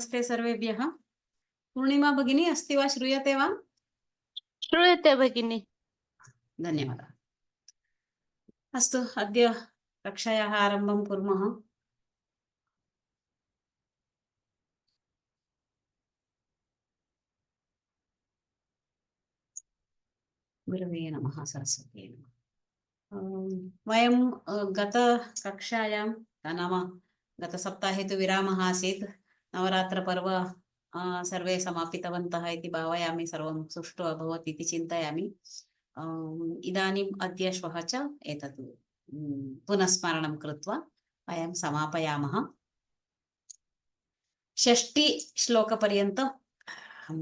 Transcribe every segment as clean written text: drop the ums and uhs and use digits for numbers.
नमस्ते सर्वेभ्यः। पूर्णिमा भगिनी अस्ति वा, श्रूयते वा? श्रूयते भगिनी। धन्यवादः। अस्तु, अद्य कक्षायाः आरम्भं कुर्मः। गुरवे नमः, सरस्वती नमः। वयं गतकक्षायां नाम गतसप्ताहे तु विरामः आसीत्। नवरात्रपर्व सर्वे समापितवन्तः इति भावयामि, सर्वं सुष्ठु अभवत् इति चिन्तयामि। इदानीम् अद्य श्वः च एतत् पुनस्मरणं कृत्वा वयं समापयामः। 6 श्लोकपर्यन्तं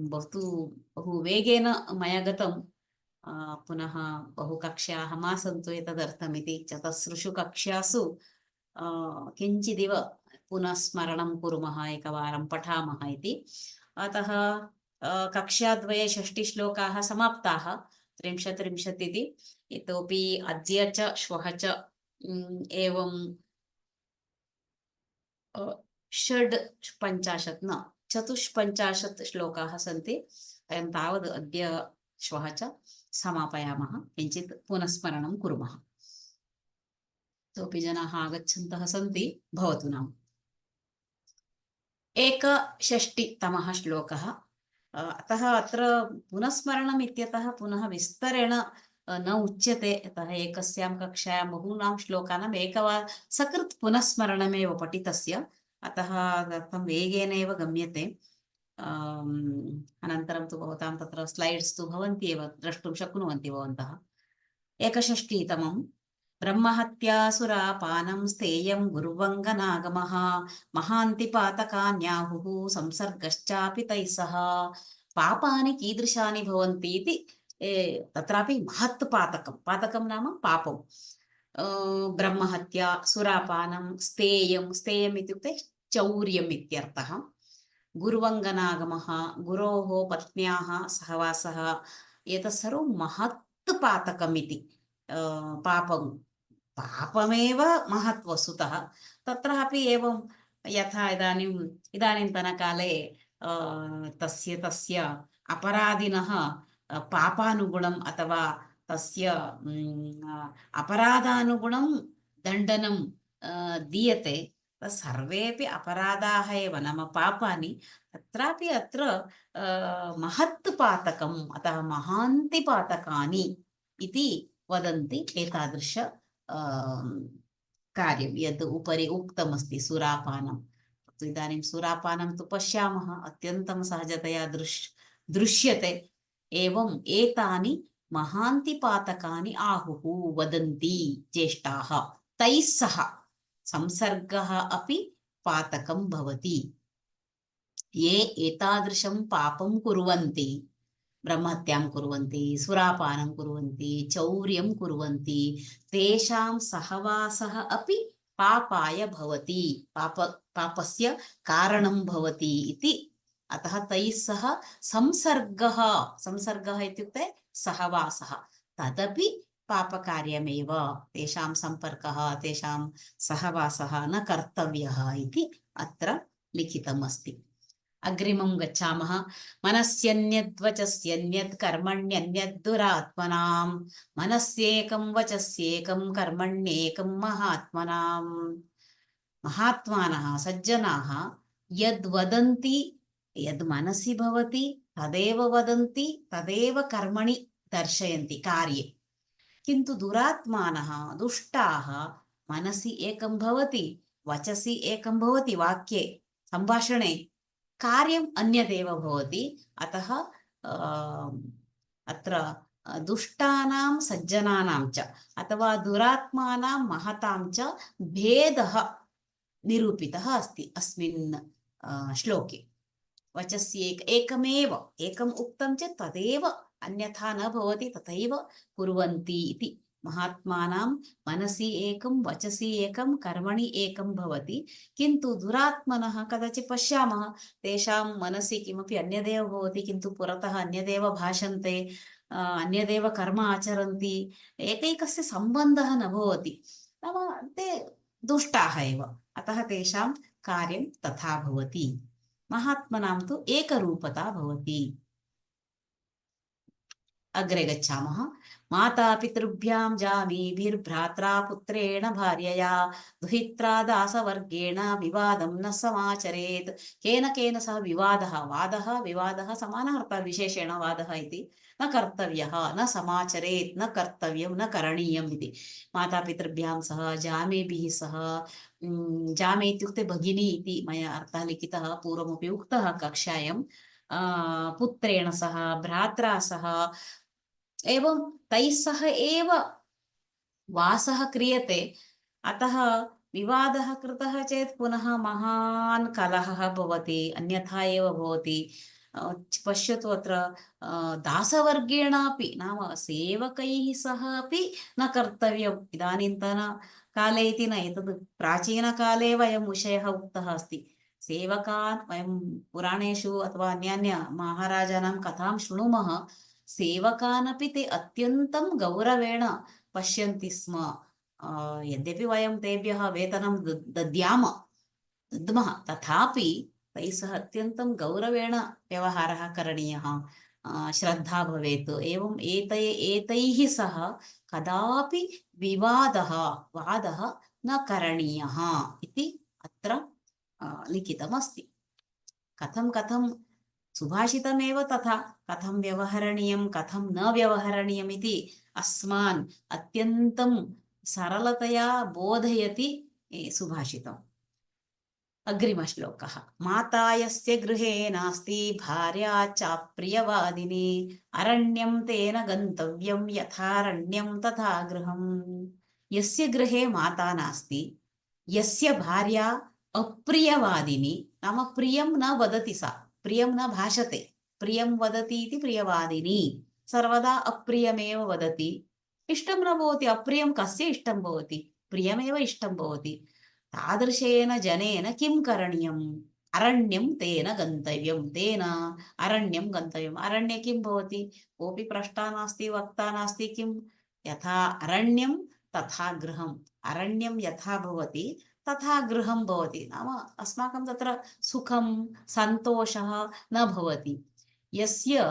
बहु वेगेन मया गतं। पुनः बहु कक्षाः मा सन्तु एतदर्थमिति 4 कक्षासु किञ्चिदिव पुनस्मरणं कुर्मः, एकवारं पठामः इति। अतः कक्षाद्वये 6 श्लोकाः समाप्ताः, 30 इति। इतोपि अद्य च श्वः च एवं 56 न 54 श्लोकाः सन्ति। वयं तावद् अद्य श्वः च समापयामः, किञ्चित् पुनस्मरणं कुर्मः। इतोपि जनाः आगच्छन्तः सन्ति, भवतु नाम। 61तमः श्लोकः। अतः अत्र पुनस्मरणम् इत्यतः पुनः विस्तरेण न उच्यते, अतः एकस्यां कक्षायां बहूनां श्लोकानाम् एकवारं सकृत् पुनस्मरणमेव पठितस्य, अतः तदर्थं वेगेन एव गम्यते। अनन्तरं तु भवतां तत्र स्लैड्स् तु भवन्ति एव, द्रष्टुं शक्नुवन्ति भवन्तः। 61तमं ब्रह्महत्यासुरापानं स्थेयं गुरुवङ्गनागमः महान्तिपातकान्याहुः संसर्गश्चापि तैः सह। पापानि कीदृशानि भवन्ति इति तत्रापि महत् पातकं, पातकं नाम पापं। ब्रह्महत्या, सुरापानं, स्थेयं, स्थेयम् इत्युक्ते चौर्यम् इत्यर्थः। गुरुवङ्गनागमः, गुरोः पत्न्याः सहवासः, एतत् सर्वं महत् पातकम् इति। पापमेव महत् वस्तुतः। तत्रापि एवं यथा इदानीन्तनकाले तस्य अपराधिनः पापानुगुणम् अथवा तस्य अपराधानुगुणं दण्डनं दीयते। सर्वेपि अपराधाः एव, नाम पापानि। तत्रापि अत्र महत् पातकम्, अतः महान्ति पातकानि इति वदन्ति। एतादृश कार्यं यद् उपरि उक्तमस्ति सुरापानं, इदानीं सुरापानं तु पश्यामः, अत्यन्तं सहजतया दृश्यते। एवं एतानि महान्ति पातकानि आहुः वदन्ति ज्येष्ठाः। तैः सह संसर्गः अपि पातकं भवति। ये एतादृशं पापं कुर्वन्ति, ब्रह्महत्यां कुर्वन्ति, सुरापानं कुर्वन्ति, चौर्यं कुर्वन्ति, तेषां सहवासः अपि पापाय भवति, पापस्य कारणं भवति इति। अतः तैः सह संसर्गः इत्युक्ते सहवासः, तदपि पापकार्यमेव। तेषां सम्पर्कः, तेषां सहवासः न कर्तव्यः इति अत्र लिखितमस्ति। अग्रिमं गच्छामः। मनस्यन्यद्वचस्यन्यत् कर्मण्यन्यत् दुरात्मनां, मनस्येकं वचस्येकं कर्मण्येकं महात्मनां। महात्मानः सज्जनाः यद् वदन्ति, यद् मनसि भवति तदेव वदन्ति, तदेव कर्मणि दर्शयन्ति, कार्ये। किन्तु दुरात्मानः, दुष्टाः, मनसि एकं भवति, वचसि एकं भवति, वाक्ये सम्भाषणे, कार्यम् अन्यदेव भवति। अतः अत्र दुष्टानां सज्जनानां च अथवा दुरात्मानां महतां च भेदः निरूपितः अस्ति अस्मिन् श्लोके। वचस्य एकमेव, एकम् उक्तं चेत् तदेव, अन्यथा न भवति, तथैव कुर्वन्ति इति। महात्मानां मनसि एकं, वचसि एकं, कर्मणि एकं भवति। किन्तु दुरात्मनः कदाचित् पश्यामः, तेषां मनसि किमपि अन्यदेव भवति, किन्तु पुरतः अन्यदेव भाषन्ते, अन्यदेव कर्म आचरन्ति, एकैकस्य सम्बन्धः न भवति, नाम ते दुष्टाः एव। अतः तेषां कार्यं तथा भवति। महात्मनां तु एकरूपता भवति। अग्रे गच्छामः। मातापितृभ्यां जामीभिर्भ्रात्रा पुत्रेण भार्यया दुहित्रा दासवर्गेण विवादं न समाचरेत्। केन सह विवादः, वादः विवादः समानः अर्थः, विशेषेण वादः इति। न कर्तव्यः, न समाचरेत्, न कर्तव्यं, न करणीयम् इति। मातापितृभ्यां सह, जामेभिः सह, जामे इत्युक्ते भगिनी इति मया अर्थः लिखितः, पूर्वमपि उक्तः कक्षायां। पुत्रेण सह, भ्रात्रा सह, एवं तैः सह एव वासः क्रियते। अतः विवादः कृतः चेत् पुनः महान् कलहः भवति, अन्यथा एव भवति। पश्यतु अत्र दासवर्गेणापि, नाम सेवकैः सह अपि न कर्तव्यम्। इदानीन्तनकाले इति न, एतद् प्राचीनकाले वयं विषयः उक्तः अस्ति। सेवकान् वयं पुराणेषु अथवा अन्यान्य महाराजानां कथां शृणुमः। सेवकानपि ते अत्यन्तं गौरवेण पश्यन्ति स्म। यद्यपि वयं तेभ्यः वेतनं दद्मः, तथापि तैः सह अत्यन्तं गौरवेण व्यवहारः करणीयः, श्रद्धा भवेत्। एवम् एतैः सह कदापि वादः न करणीयः इति अत्र लिखितमस्ति। कथं सुभाषितमेव तथा, कथं व्यवहरणीयं, कथं न व्यवहरणीयम् इति अस्मान् अत्यन्तं सरलतया बोधयति सुभाषितम्। अग्रिमश्लोकः। माता यस्य गृहे नास्ति भार्या चाप्रियवादिनी अरण्यं तेन गन्तव्यं यथारण्यं तथा गृहम्। यस्य गृहे माता नास्ति, यस्य भार्या अप्रियवादिनी, नाम प्रियं न वदति सा, प्रियं न भाषते, प्रियं वदति इति प्रियवादिनी, सर्वदा अप्रियमेव वदति, इष्टं न भवति। अप्रियं कस्य इष्टं भवति, प्रियमेव इष्टं भवति। तादृशेन जनेन किं करणीयम्? अरण्यं तेन गन्तव्यं, तेन अरण्यं गन्तव्यम्। अरण्ये किं भवति? कोऽपि प्रष्टा नास्ति, वक्ता नास्ति। किं? यथा अरण्यं तथा गृहम्। अरण्यं यथा भवति तथा गृहं भवति, नाम अस्माकं तत्र सुखं सन्तोषः न भवति। यस्य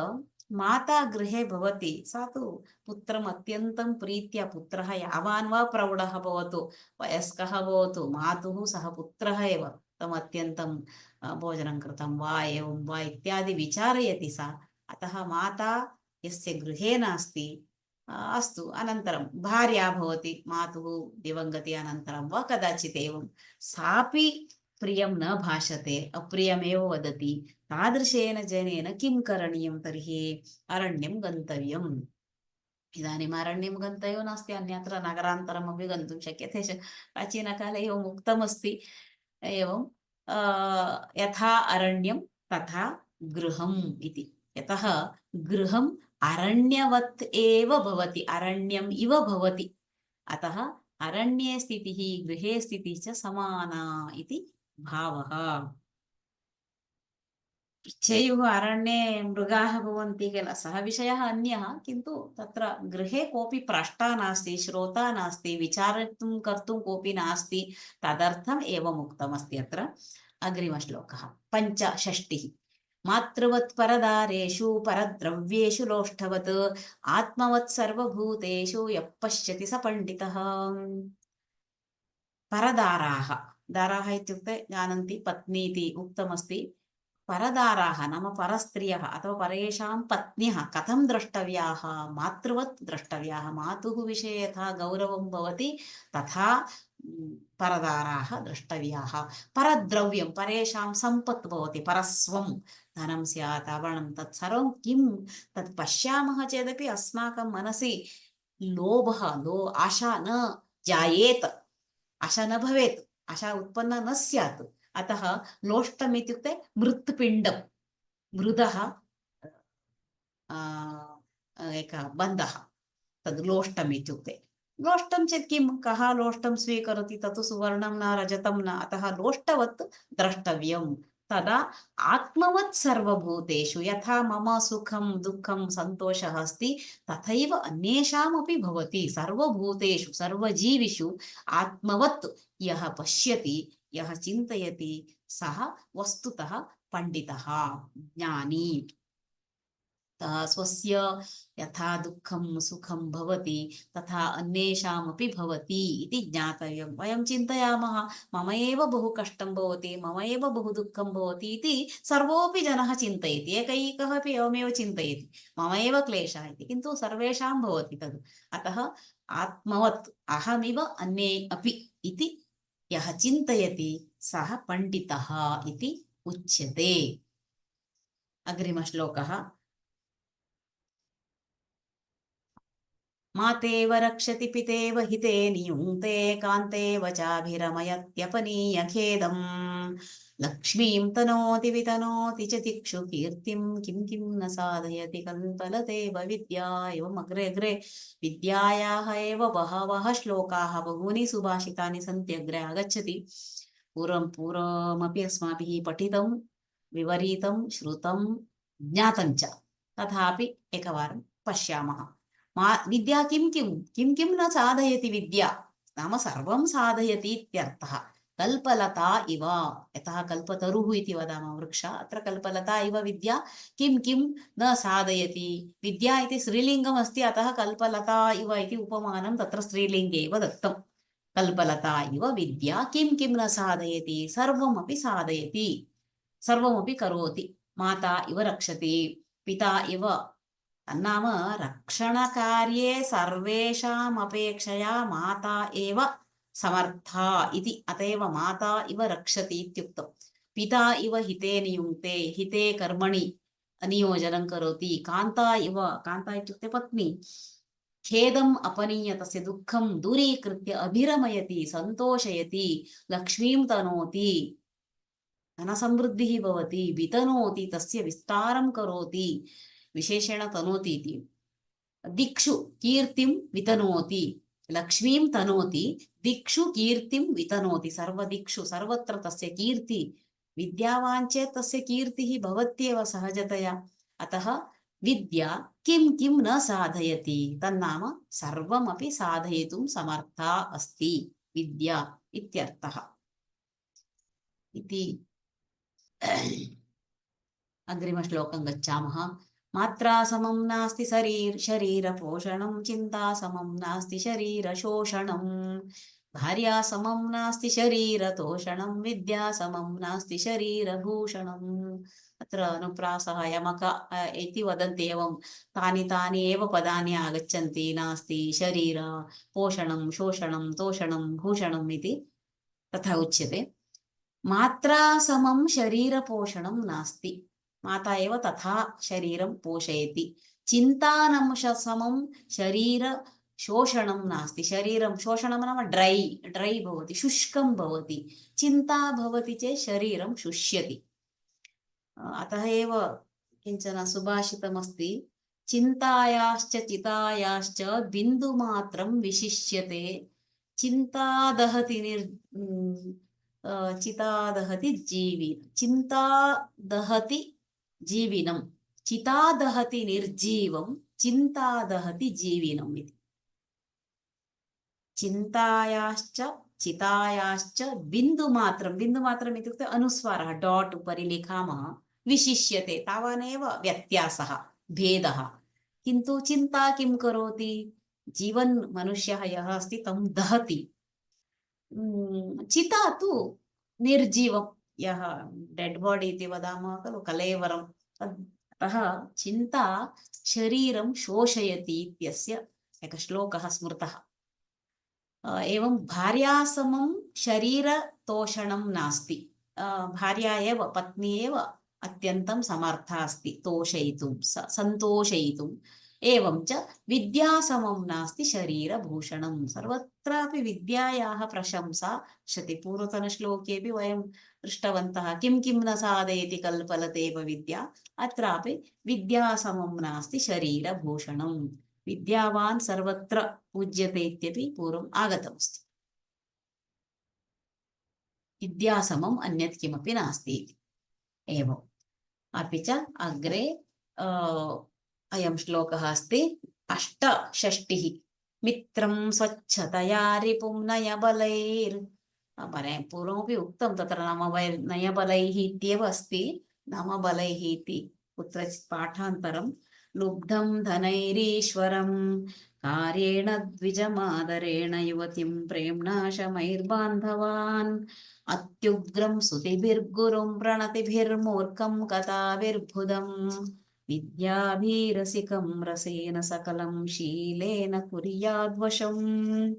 माता गृहे भवति सा तु पुत्रम् अत्यन्तं प्रीत्या, पुत्रः यावान् वा प्रौढः भवतु, वयस्कः भवतु, मातुः सः पुत्रः एव तम् अत्यन्तं भोजनं कृतं वा एवं वा इत्यादि विचारयति सा। अतः माता यस्य गृहे नास्ति, अस्तु, अनन्तरं भार्या भवति, मातुः दिवङ्गति अनन्तरं वा कदाचित् एवं, सापि प्रियं न भाषते, अप्रियमेव वदति। तादृशेन जनेन किं करणीयं तर्हि? अरण्यं गन्तव्यम्। इदानीम् अरण्यं गन्तव्यो नास्ति, अन्यत्र नगरान्तरमपि गन्तुं शक्यते। प्राचीनकाले एवम् उक्तमस्ति। एवं यथा अरण्यं तथा गृहम् इति। यतः गृहम् अरण्यवत् एव भवति, अरण्यम् इव भवति। अतः अरण्ये स्थितिः गृहे स्थितिः च समाना इति भावः। इच्छेयुः अरण्ये मृगाः भवन्ति किल, सः विषयः अन्यः, किन्तु तत्र गृहे कोऽपि प्रष्टा नास्ति, श्रोता नास्ति, विचारयितुं कर्तुं कोऽपि नास्ति, तदर्थम् एवम् उक्तमस्ति अत्र। अग्रिमश्लोकः 65। मातृवत् परदारेषु परद्रव्येषु लोष्ठवत् आत्मवत् सर्वभूतेषु यः पश्यति स पण्डितः। परदाराः, दाराः इत्युक्ते जानन्ति, पत्नी इति उक्तमस्ति। परदाराः नाम परस्त्रियः अथवा परेषां पत्न्यः कथं द्रष्टव्याः? मातृवत् द्रष्टव्याः। मातुः विषये यथा गौरवं भवति तथा परदाराः द्रष्टव्याः। परद्रव्यं, परेषां सम्पत् भवति, परस्वं धनं स्यात्, आभरणं, तत्सर्वं किं तत् पश्यामः चेदपि अस्माकं मनसि लोभः, आशा न जायेत, आशा न भवेत्, आशा उत्पन्ना न स्यात्। अतः लोष्टम् इत्युक्ते मृत्पिण्डं, मृदः एकः बन्धः, तद् लोष्टम् इत्युक्ते। लोष्टं चेत् किं, कः लोष्टं स्वीकरोति? तत् सुवर्णं न रजतं न, अतः लोष्टवत् द्रष्टव्यं। तदा आत्मवत् सर्वभूतेषु, यथा मम सुखं दुःखं सन्तोषः अस्ति तथैव अन्येषामपि भवति। सर्वभूतेषु, सर्वजीविषु आत्मवत् यः पश्यति, यः चिन्तयति, सः वस्तुतः पण्डितः ज्ञानी स्वस्य यथा दुःखं सुखं भवति तथा अन्येषामपि भवति इति ज्ञातव्यं। वयं चिन्तयामः मम एव बहु कष्टं भवति, मम एव बहु दुःखं भवति इति सर्वोऽपि जनः चिन्तयति, एकैकः अपि एवमेव चिन्तयति मम एव क्लेशः इति, किन्तु सर्वेषां भवति तद्। अतः आत्मवत् अहमिव अन्ये अपि इति यः चिन्तयति सः पण्डितः इति उच्यते। अग्रिमश्लोकः। मातेव रक्षति पितेव हिते नियुङ्क्ते कान्तेव चाभिरमयत्यपनीय खेदम् लक्ष्मीं तनोति वितनोति च दिक्षु कीर्तिं किं किं न साधयति कल्पलतेव विद्या। एवम् अग्रे अग्रे विद्यायाः एव बहवः श्लोकाः बहूनि सुभाषितानि सन्ति, अग्रे आगच्छति। पूर्वमपि अस्माभिः पठितं विवरितं श्रुतं ज्ञातं च, तथापि एकवारं पश्यामः। विद्या किं किं किं किं न साधयति, विद्या नाम सर्वं साधयति इत्यर्थः। कल्पलता इव, यतः कल्पतरुः इति वदामः वृक्षः, अत्र कल्पलता इव विद्या किं किं न साधयति। विद्या इति स्त्रीलिङ्गम् अस्ति, अतः कल्पलता इव इति उपमानं तत्र स्त्रीलिङ्गे एव दत्तं। कल्पलता इव विद्या किं किं न साधयति, सर्वमपि साधयति, सर्वमपि करोति। माता इव रक्षति, पिता इव, तन्नाम रक्षणकार्ये सर्वेषाम् अपेक्षया माता एव समर्था इति, अतएव माता इव रक्षति इत्युक्तम्। पिता इव हिते नियुङ्क्ते, हिते कर्मणि नियोजनं करोति। कान्ता इव, कान्ता इत्युक्ते पत्नी, खेदम् अपनीय तस्य दुःखं दूरीकृत्य अभिरमयति, सन्तोषयति। लक्ष्मीं तनोति, धनसमृद्धिः भवति। वितनोति, तस्य विस्तारं करोति, विशेषेण तनोति इति। दिक्षु कीर्तिं वितनोति, लक्ष्मीं तनोति, दिक्षु कीर्तिं वितनोति, सर्वदिक्षु सर्वत्र तस्य कीर्ति। विद्यावान् चेत् तस्य कीर्तिः भवत्येव सहजतया। अतः विद्या किं किं न साधयति, तन्नाम सर्वमपि साधयितुं समर्था अस्ति विद्या इत्यर्थः इति। अग्रिमश्लोकं गच्छामः। मात्रा समं नास्ति शरीरपोषणं, चिन्ता समं नास्ति शरीरशोषणं, भार्या समं नास्ति शरीरतोषणं, विद्या समं नास्ति शरीरभूषणम्। अत्र अनुप्रासः यमक इति वदन्ति, एवं तानि तानि एव पदानि आगच्छन्ति, नास्ति शरीर पोषणं शोषणं तोषणं भूषणम् इति तथा उच्यते। मात्रा समं शरीरपोषणं नास्ति, माता एव तथा शरीरं पोषयति। चिन्तानं समं शरीर शोषणं नास्ति, शरीरं शोषणं नाम ड्रै भवति, शुष्कं भवति। चिन्ता भवति चेत् शरीरं शुष्यति। अतः एव किञ्चन सुभाषितमस्ति, चिन्तायाश्च चितायाश्च बिन्दुमात्रं विशिष्यते, चिन्ता दहति चिता दहति चिन्ता दहति जीविनं, चिता दहति निर्जीवं, चिन्ता दहति जीविनम् इति। चिन्तायाश्च चितायाश्च बिन्दुमात्रं, बिन्दुमात्रम् इत्युक्ते अनुस्वारः, डाट् उपरि लिखामः, विशिष्यते, तावानेव व्यत्यासः भेदः। किन्तु चिन्ता किं करोति, जीवन् मनुष्यः यः अस्ति तं दहति। चिता तु निर्जीवं, यः डेड् बाडी इति वदामः खलु, कलेवरम्। अतः चिन्ता शरीरं शोषयति इत्यस्य एकः श्लोकः स्मृतः। एवं भार्यासमं शरीरतोषणं नास्ति, भार्या एव, पत्नी एव अत्यन्तं समर्था अस्ति तोषयितुं, सन्तोषयितुम्। एवं च विद्यासमं नास्ति शरीरभूषणं, सर्वत्रापि विद्यायाः प्रशंसा शति। पूर्वतनश्लोकेऽपि वयं दृष्टवन्तः, किं किं न साधयति कल्पलतेव विद्या, अत्रापि विद्यासमं नास्ति शरीरभूषणं, विद्यावान् सर्वत्र पूज्यते इत्यपि पूर्वम् आगतमस्ति। विद्यासमम् अन्यत् किमपि नास्ति इति। एवम् अपि च अग्रे अयं श्लोकः अस्ति, 8षष्टिः। मित्रं स्वच्छतया रिपुं नयबलैर्, पूर्वमपि उक्तं तत्र नाम नयबलैः इत्येव अस्ति, नाम बलैः इति कुत्रचित् पाठान्तरं लुब्धं धनैरीश्वरं कार्येण द्विजमादरेण युवतिं प्रेम्णा शमैर्बान्धवान् अत्युग्रं स्तुतिभिर्गुरुं प्रणतिभिर्मूर्खं कथाभिर्बुधम् विद्याभिरसिकं रसेन सकलं शीलेन कुर्याद्वशम्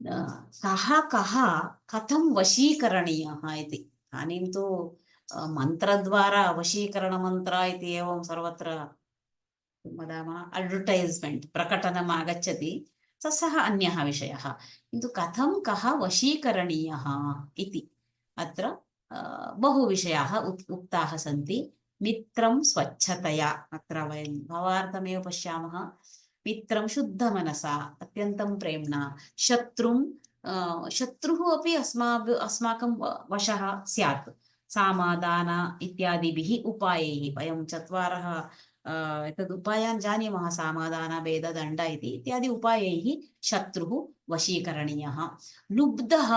कः कः कथं वशीकरणीयः इति इदानीं तु मन्त्रद्वारा वशीकरणमन्त्र इति एवं सर्वत्र वदामः अड्वर्टैस्मेण्ट् प्रकटनम् आगच्छति सः अन्यः विषयः किन्तु कथं कः वशीकरणीयः इति अत्र बहु विषयाः उक्ताः सन्ति मित्रं स्वच्छतया अत्र वयं भावार्थमेव पश्यामः मित्रं शुद्धमनसा अत्यन्तं प्रेम्णा शत्रुः अपि अस्माकं वशः स्यात् सामादान इत्यादिभिः उपायैः वयं चत्वारः एतद् उपायान् जानीमः सामादान भेद दण्ड इत्यादि उपायैः शत्रुः वशीकरणीयः लुब्धः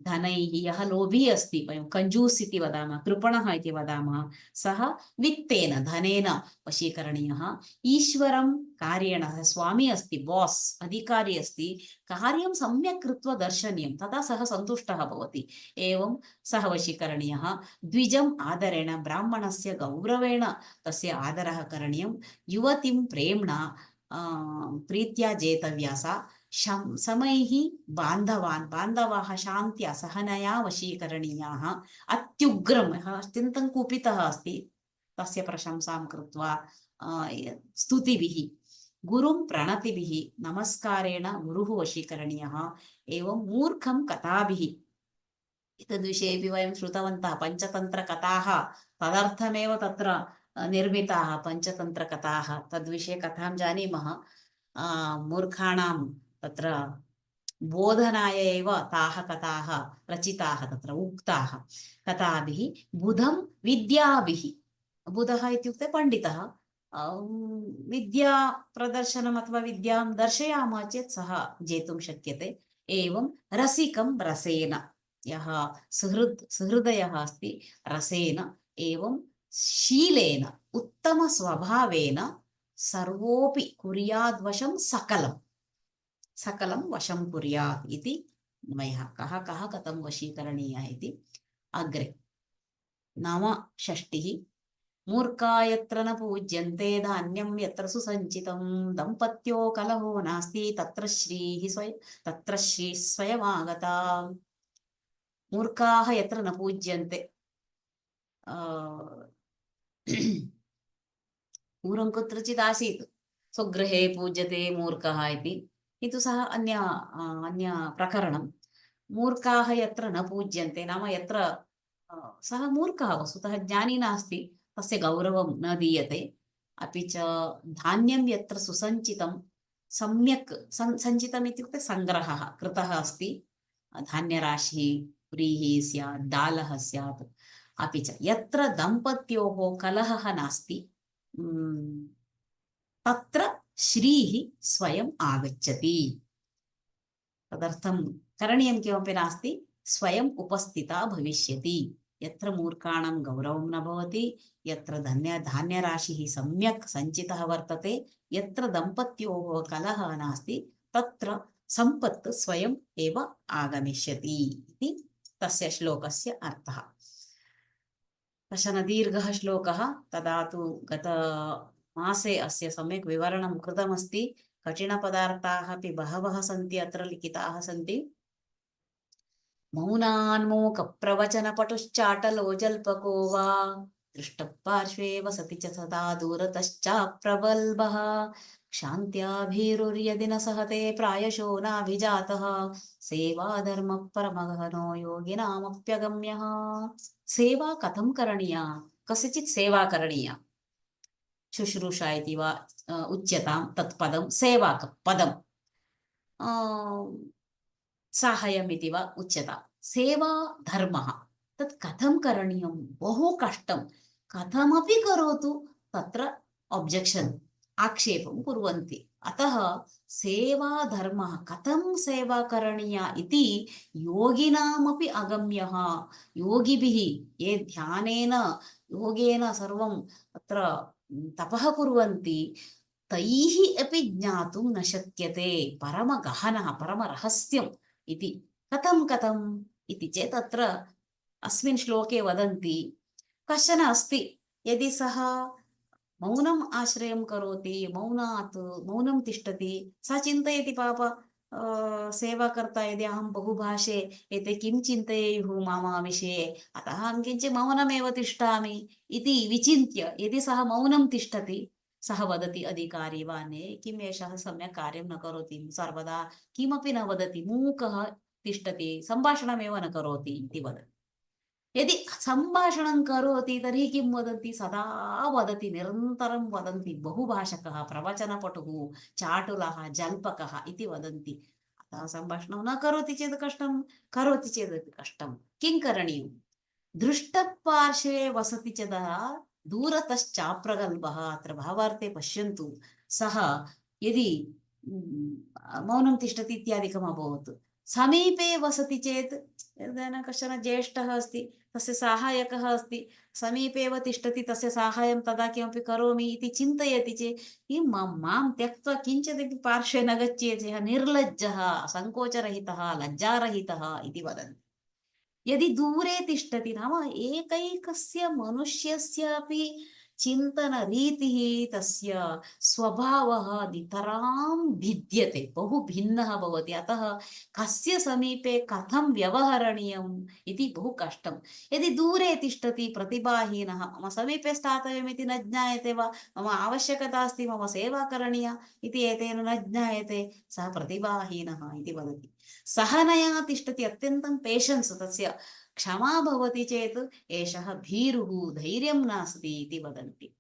धनैः यः लोभी अस्ति वयं कंजूस् इति वदामः कृपणः इति वदामः सः वित्तेन धनेन वशीकरणीयः ईश्वरं कार्येण स्वामी अस्ति बॉस् अधिकारी अस्ति कार्यं सम्यक् कृत्वा दर्शनीयं तदा सः सन्तुष्टः भवति एवं सः वशीकरणीयः द्विजम् आदरेण ब्राह्मणस्य गौरवेण तस्य आदरः करणीयं युवतिं प्रेम्णा प्रीत्या जेतव्या सा समैः बान्धवाः शान्त्या सहनया वशीकरणीयाः अत्युग्रं यः अत्यन्तं कुपितः अस्ति तस्य प्रशंसां कृत्वा स्तुतिभिः गुरुं प्रणतिभिः नमस्कारेण गुरुः वशीकरणीयः एवं मूर्खं कथाभिः एतद्विषयेपि वयं श्रुतवन्तः पञ्चतन्त्रकथाः तदर्थमेव तत्र निर्मिताः पञ्चतन्त्रकथाः तद्विषये कथां जानीमः मूर्खाणां तत्र बोधनाय एव ताः कथाः रचिताः तत्र उक्ताः कथाभिः बुधं विद्याभिः बुधः इत्युक्ते पण्डितः विद्या प्रदर्शनम् अथवा विद्यां दर्शयामः चेत् सः जेतुं शक्यते एवं रसिकं रसेन यः सुहृदयः अस्ति रसेन एवं शीलेन उत्तमस्वभावेन सर्वोऽपि कुर्याद्वशं सकलं वशं कुर्यात् इति मया कः कथं वशीकरणीयः इति अग्रे नवषष्टिः मूर्खा यत्र न पूज्यन्ते धान्यं यत्र सुसञ्चितं दम्पत्यो कलहो नास्ति तत्र श्रीः स्वयमागता मूर्खाः यत्र न पूज्यन्ते पूर्वं कुत्रचित् आसीत् स्वगृहे पूज्यते मूर्खः इति किन्तु सः अन्य प्रकरणं मूर्खाः यत्र न पूज्यन्ते नाम यत्र सः मूर्खः वस्तुतः ज्ञानी नास्ति तस्य गौरवं न दीयते अपि च धान्यं यत्र सुसञ्चितं सम्यक् सञ्चितम् इत्युक्ते सङ्ग्रहः कृतः अस्ति धान्यराशिः व्रीः स्यात् दालः स्यात् अपि च यत्र दम्पत्योः कलहः नास्ति तत्र श्रीः स्वयम् आगच्छति तदर्थं करणीयं किमपि नास्ति स्वयम् उपस्थिता भविष्यति यत्र मूर्खाणां गौरवं न भवति यत्र धान्यराशिः सम्यक् सञ्चितः वर्तते यत्र दम्पत्योः कलहः नास्ति तत्र सम्पत् स्वयम् एव आगमिष्यति इति तस्य श्लोकस्य अर्थः कश्चन दीर्घः श्लोकः तदा तु गतमासे अस्य सम्यक् विवरणं कृतमस्ति कठिनपदार्थाः अपि बहवः सन्ति अत्र लिखिताः सन्ति मौनान्मूकप्रवचनपटुश्चाटलो जल्पको वा दृष्टपार्श्वे वसति च सदा दूरतश्चाप्रबल्बः क्षान्त्याभिरुर्यदि न सहते प्रायशो नाभिजातः सेवाधर्मः परमगहनो योगिनामप्यगम्यः सेवा कथं करणीया कस्यचित् सेवा करणीया शुश्रूषा इति वा उच्यतां तत्पदं सेवापदं साहाय्यम् इति वा उच्यतां सेवा धर्मः तत् कथं करणीयं बहु कष्टं कथमपि करोतु तत्र ऑब्जेक्शन आक्षेपं कुर्वन्ति अतः सेवाधर्मः कथं सेवा करणीया इति योगिनामपि अगम्यः। योगिभिः ये ध्यानेन योगेन सर्वं अत्र तपः कुर्वन्ति तैः अपि ज्ञातुं न शक्यते। परमगहनः परमरहस्यम् इति। कथम् इति चेत् अत्र अस्मिन् श्लोके वदन्ति कश्चन अस्ति यदि सः मौनम् आश्रयं करोति, मौनं तिष्ठति, स चिन्तयति पाप सेवाकर्ता यदि अहं बहुभाषे एते किं चिन्तयेयुः मम विषये, अतः अहं किञ्चित् मौनमेव तिष्ठामि इति विचिन्त्य यदि सः मौनं तिष्ठति, सः वदति अधिकारी वा ने किम् एषः सम्यक् कार्यं न करोति, सर्वदा किमपि न वदति, मूकः तिष्ठति, सम्भाषणमेव न करोति इति वदति। यदि सम्भाषणं करोति तर्हि किं वदन्ति, सदा वदति, निरन्तरं वदन्ति, बहुभाषकः, प्रवचनपटुः, चाटुलः, जल्पकः इति वदन्ति। अतः सम्भाषणं न करोति चेत् कष्टं, करोति चेदपि कष्टं। किं करणीयं? दृष्टपार्श्वे वसति चेदः दूरतश्चाप्रगल्भः। अत्र भावार्थे पश्यन्तु, सः यदि मौनं तिष्ठति इत्यादिकम् अभवत्, समीपे वसति चेत् इदानीं कश्चन ज्येष्ठः अस्ति, तस्य साहाय्यकः अस्ति, समीपे एव तिष्ठति, तस्य साहाय्यं तदा किमपि करोमि इति चिन्तयति चेत् मां त्यक्त्वा किञ्चिदपि पार्श्वे न गच्छेत्, सः निर्लज्जः, सङ्कोचरहितः, लज्जारहितः इति वदन्ति। यदि दूरे तिष्ठति नाम एकैकस्य मनुष्यस्यापि चिन्तनरीतिः, तस्य स्वभावः नितरां भिद्यते, बहु भिन्नः भवति। अतः कस्य समीपे कथं व्यवहरणीयम् इति बहु कष्टं। यदि दूरे तिष्ठति प्रतिभाहीनः, मम समीपे स्थातव्यमिति न ज्ञायते वा, मम आवश्यकता अस्ति, मम सेवा करणीया इति एतेन न ज्ञायते, सः प्रतिभाहीनः इति वदति। सहनया तिष्ठति, अत्यन्तं पेशन्स्, तस्य क्षमा भवति चेत् एषः भीरुः, धैर्यं नास्ति इति वदन्ति।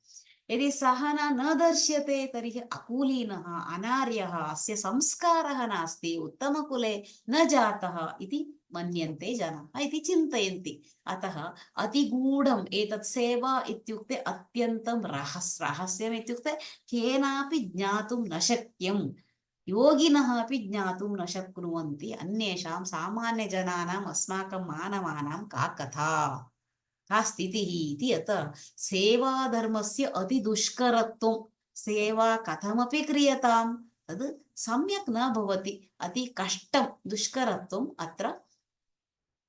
यदि सहन न दर्श्यते तर्हि अकुलीनः, अनार्यः, अस्य संस्कारः नास्ति, उत्तमकुले न जातः इति मन्यन्ते जनाः इति चिन्तयन्ति। अतः अतिगूढम् एतत् सेवा इत्युक्ते अत्यन्तं रहस्यम् इत्युक्ते केनापि ज्ञातुं न शक्यम्, योगिनः अपि ज्ञातुं न शक्नुवन्ति। अन्येषां सामान्यजनानाम्, अस्माकं मानवानां का कथा, का स्थितिः इति। अतः सेवाधर्मस्य अतिदुष्करत्वं, सेवा कथमपि क्रियतां तद् सम्यक् न भवति, अति कष्टं, दुष्करत्वम् अत्र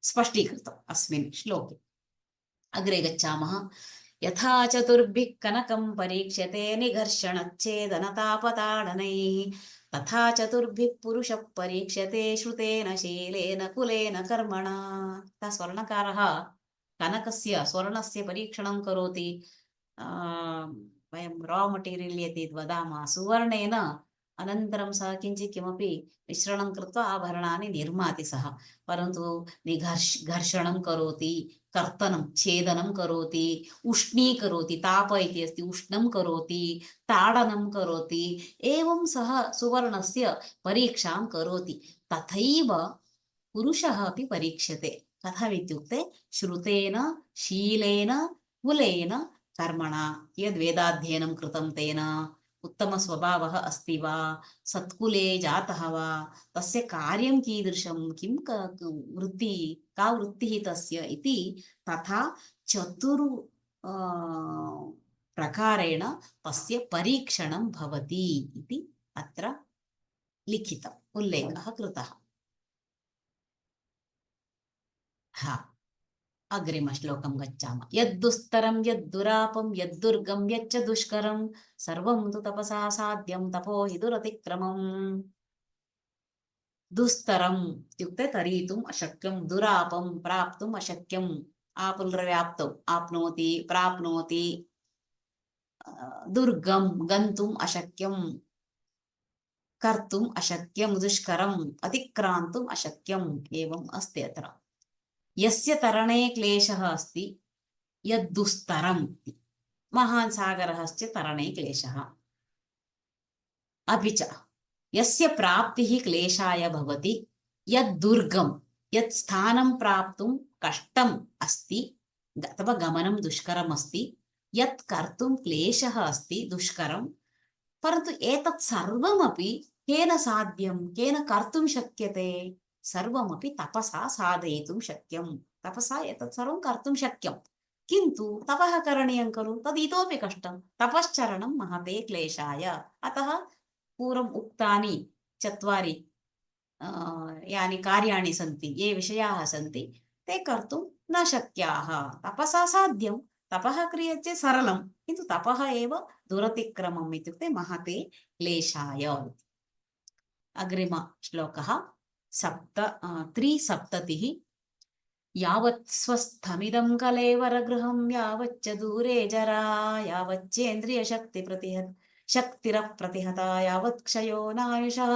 स्पष्टीकृतम् अस्मिन् श्लोके। अग्रे गच्छामः। यथा चतुर्भिः कनकं परीक्ष्यते निघर्षणच्छेदनतापताडनैः, तथा चतुर्भिः पुरुषः परीक्ष्यते श्रुतेन शीलेन कुलेन कर्मणा। स्वर्णकारः कनकस्य, स्वर्णस्य परीक्षणं करोति। वयं रॉ मटीरियल् यदि वदामः सुवर्णेन, अनन्तरं सः किञ्चित् किमपि मिश्रणं कृत्वा आभरणानि निर्माति सः, परन्तु घर्षणं करोति, कर्तनं छेदनं करोति, उष्णीकरोति, ताप इति अस्ति, उष्णं करोति, ताडनं करोति, एवं सः सुवर्णस्य परीक्षां करोति। तथैव पुरुषः अपि परीक्ष्यते। कथमित्युक्ते श्रुतेन शीलेन कुलेन कर्मणा। यद्वेदाध्ययनं कृतं तेन उत्तमस्वभावः अस्ति वा, सत्कुले जातः वा, तस्य कार्यं कीदृशं, किं वृत्तिः, का वृत्तिः तस्य इति, तथा चतुर् प्रकारेण तस्य परीक्षणं भवति इति अत्र लिखितम्, उल्लेखः कृतः। अग्रिमश्लोकं गच्छामः। यद्दुस्तरं यद्दुरापं यद्दुर्गं यच्च दुष्करं सर्वं तु तपसा साध्यं तपो हि दुरतिक्रमम्। दुस्तरम् इत्युक्ते तरीतुम् अशक्यं, दुरापं प्राप्तुम् अशक्यम्, आपुलव्याप्तौ आप्नोति, प्राप्नोति, दुर्गं गन्तुम् अशक्यं, कर्तुम् अशक्यं, दुष्करम् अतिक्रान्तुम् अशक्यम्, एवम् अस्ति अत्र। यस्य तरणे क्लेशः अस्ति यद्दुस्तरम्, महान् सागरः अस्ति तरणे क्लेशः, अपि च यस्य प्राप्तिः क्लेशाय भवति यद्दुर्गं, यत् स्थानं प्राप्तुं कष्टम् अस्ति अथवा गमनं दुष्करम् अस्ति, यत् कर्तुं क्लेशः अस्ति दुष्करं, परन्तु एतत् सर्वमपि केन साध्यं, केन कर्तुं शक्यते? सर्वमपि तपसा साधयितुं शक्यं। तपसा एतत् सर्वं कर्तुं शक्यं, किन्तु तपः करणीयं खलु, तद् इतोपि कष्टं। तपश्चरणं महते क्लेशाय। अतः पूर्वम् उक्तानि चत्वारि यानि कार्याणि सन्ति, ये विषयाः सन्ति, ते कर्तुं न शक्याः। तपसा साध्यं, तपः क्रियते सरलं, किन्तु तपः एव दुरतिक्रमम्, इत्युक्ते महते क्लेशाय। अग्रिम श्लोकः 3:7। यावत् स्वस्थमिदं कलेवरगृहं, यावच्च दूरे जरा, शक्तिरप्रतिहता, यावत् क्षयो नायुषः,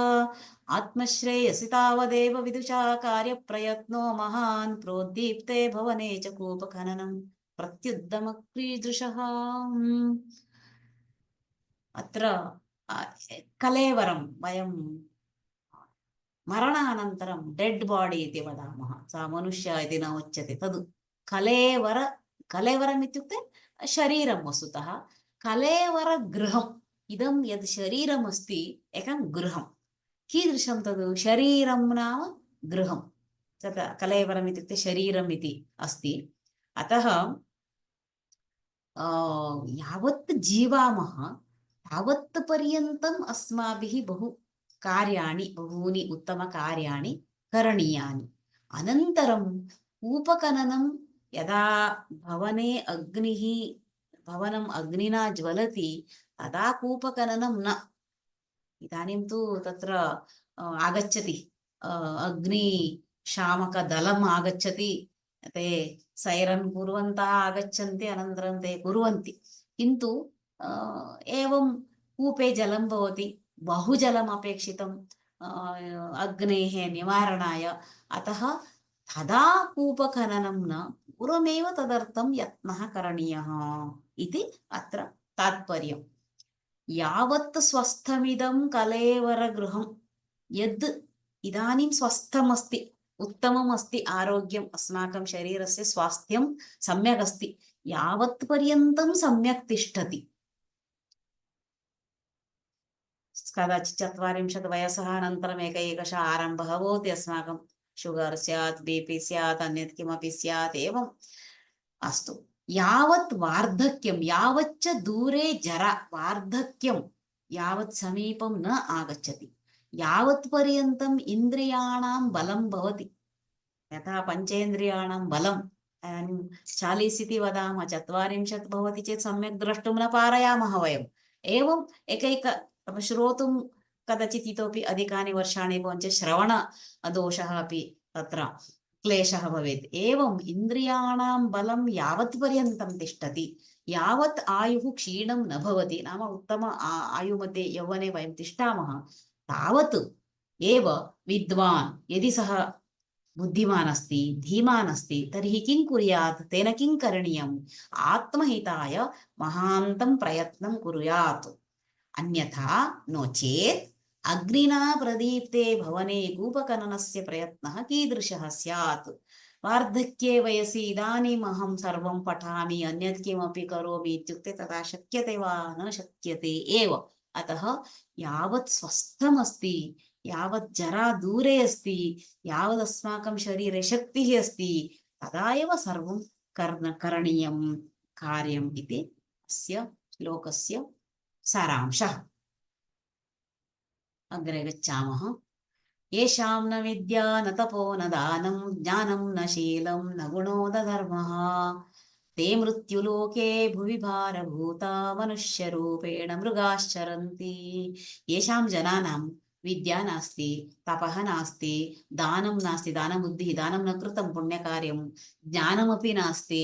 आत्मश्रेयसि तावदेव विदुषा कार्यप्रयत्नो महान्, प्रोद्दीप्ते भवने च कूपखननं प्रत्युद्यमक्रीदृशः। अत्र कलेवरं वयं मरणानन्तरं डेड् बाडी इति वदामः, सा मनुष्य इति न उच्यते, तद् कलेवरम् इत्युक्ते शरीरं। वस्तुतः कलेवरगृहम्, इदं यद् शरीरम् अस्ति, एकं गृहं। कीदृशं तद् शरीरं नाम गृहं। तत् कलेवरम् इत्युक्ते शरीरम् इति अस्ति। अतः यावत् जीवामः तावत् पर्यन्तम् अस्माभिः बहूनि उत्तमकार्याणि करणीयानि। अनन्तरं कूपखननं, यदा भवनम् अग्निना ज्वलति, तदा कूपखननं न। इदानीं तु तत्र आगच्छति अग्निशामकदलम् आगच्छति, ते सैरन् कुर्वन्तः आगच्छन्ति, अनन्तरं ते कुर्वन्ति। किन्तु एवं कूपे जलं भवति, बहु जलम् अपेक्षितम् अग्नेः निवारणाय। अतः तदा कूपखननं न, पूर्वमेव तदर्थं यत्नः करणीयः इति अत्र तात्पर्यम्। यावत् स्वस्थमिदं कलेवरगृहं, यद् इदानीं स्वस्थमस्ति, उत्तममस्ति, आरोग्यम्, अस्माकं शरीरस्य स्वास्थ्यं सम्यक् अस्ति, यावत् पर्यन्तं सम्यक् तिष्ठति। कदाचित् 40 वयसः अनन्तरम् एकशः आरम्भः भवति, अस्माकं शुगर् स्यात्, BP स्यात्, अन्यत् किमपि स्यात्, एवम् अस्तु। यावत् वार्धक्यं, यावच्च दूरे जरा, वार्धक्यं यावत् समीपं न आगच्छति, यावत् पर्यन्तम् इन्द्रियाणां बलं भवति। यथा पञ्चेन्द्रियाणां बलं 40 इति वदामः, 40 भवति चेत् सम्यक् द्रष्टुं न पारयामः वयम्। एवम् एकैक श्रोतुं कदाचित् इतोपि अधिकानि वर्षाणि भवन्ति, श्रवणदोषः अपि तत्र क्लेशः भवेत्। एवम् इन्द्रियाणां बलं यावत् पर्यन्तं तिष्ठति, यावत् आयुः क्षीणं न भवति, नाम उत्तम आयुमध्ये यौवने वयं तिष्ठामः, तावत् एव विद्वान्, यदि सः बुद्धिमान् अस्ति, धीमान् अस्ति, तर्हि किं कुर्यात्? तेन किं करणीयम्? आत्महिताय महान्तं प्रयत्नं कुर्यात्। अन्यथा नो चेत् अग्निना प्रदीप्ते भवने कूपखननस्य प्रयत्नः कीदृशः स्यात्? वार्धक्ये वयसि इदानीम् अहं सर्वं पठामि, अन्यत् किमपि करोमि इत्युक्ते तदा शक्यते वा? न शक्यते एव। अतः यावत् स्वस्थमस्ति, यावत् जरा दूरे अस्ति, यावत् अस्माकं शरीरे शक्तिः अस्ति, तदा एव सर्वं करणीयं कार्यम् इति अस्य श्लोकस्य सारांशः। अग्रे गच्छामः। येषां न विद्या न तपो न दानं, ज्ञानं न शीलं न गुणो न धर्मः, ते मृत्युलोके भुवि भारभूता मनुष्यरूपेण मृगाश्चरन्ति। येषां जनानां विद्या नास्ति, तपः नास्ति, दानं नास्ति, दानबुद्धिः, दानं न कृतं पुण्यकार्यं, ज्ञानमपि नास्ति,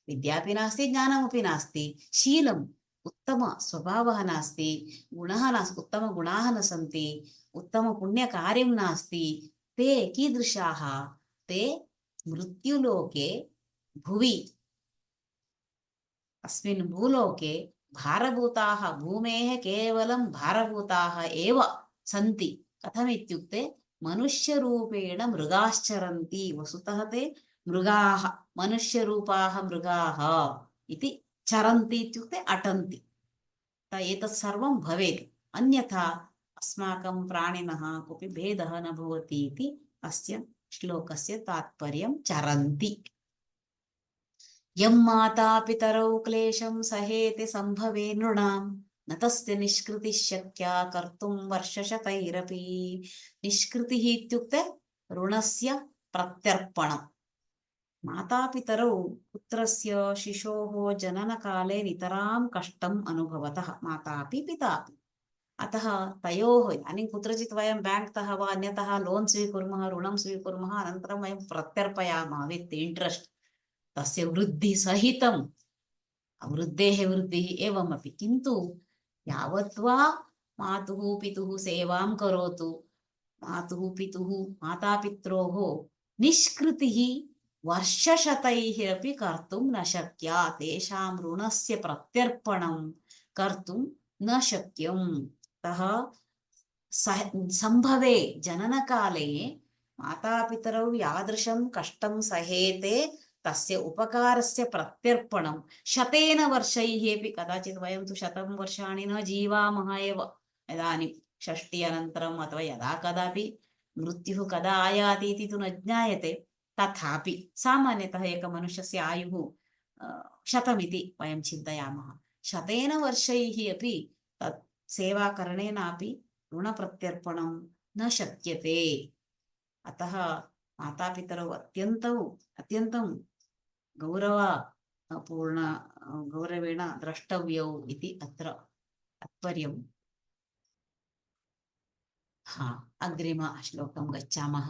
विद्यापि नास्ति, ज्ञानमपि नास्ति, शीलम्, उत्तम स्वभावः नास्ति, गुणः नास्ति, उत्तमगुणाः न सन्ति, उत्तमपुण्यकार्यं नास्ति, ते कीदृशाः? ते मृत्युलोके भुवि, अस्मिन् भूलोके भारभूताः, भूमेः केवलं भारभूताः एव सन्ति। कथमित्युक्ते मनुष्यरूपेण मृगाश्चरन्ति। वस्तुतः ते मृगाः, मनुष्यरूपाः मृगाः इति, चरन्ति इत्युक्ते अटन्ति। एतत् सर्वं भवेत्, अन्यथा अस्माकं प्राणिनः कोऽपि भेदः न भवति इति अस्य श्लोकस्य तात्पर्यं चरन्ति। यं माता पितरौ क्लेशं सहेते सम्भवे नृणां न तस्य निष्कृतिः शक्या कर्तुं वर्षशतैरपि। निष्कृतिः इत्युक्ते ऋणस्य प्रत्यर्पणम्। मातापितरौ पुत्रस्य शिशोः जननकाले नितरां कष्टम् अनुभवतः, मातापि पितापि। अतः तयोः इदानीं कुत्रचित् वयं ब्याङ्क्तः वा अन्यतः लोन् स्वीकुर्मः, ऋणं स्वीकुर्मः, अनन्तरं वयं प्रत्यर्पयामः वित् इण्ट्रेस्ट्, तस्य वृद्धिसहितं, वृद्धेः वृद्धिः एवमपि। किन्तु यावद्वा मातुः पितुः सेवां करोतु, मातुः पितुः मातापित्रोः निष्कृतिः वर्षशतैः अपि कर्तुं न शक्या, तेषां ऋणस्य प्रत्यर्पणं कर्तुं न शक्यम्। अतः सम्भवे जननकाले मातापितरौ यादृशं कष्टं सहेते तस्य उपकारस्य प्रत्यर्पणं शतेन वर्षैः अपि, कदाचित् वयं तु 100 वर्षाणि न जीवामः एव, इदानीं 60 अनन्तरम् अथवा यदा कदापि मृत्युः कदा आयाति इति तु न ज्ञायते, तथापि सामान्यतः एकमनुष्यस्य आयुः 100 इति वयं चिन्तयामः। 100 वर्षैः अपि तत् सेवाकरणेनापि ऋणप्रत्यर्पणं न शक्यते। अतः मातापितरौ अत्यन्तं गौरवेण द्रष्टव्यौ इति अत्र तात्पर्यम्। अग्रिमश्लोकं गच्छामः।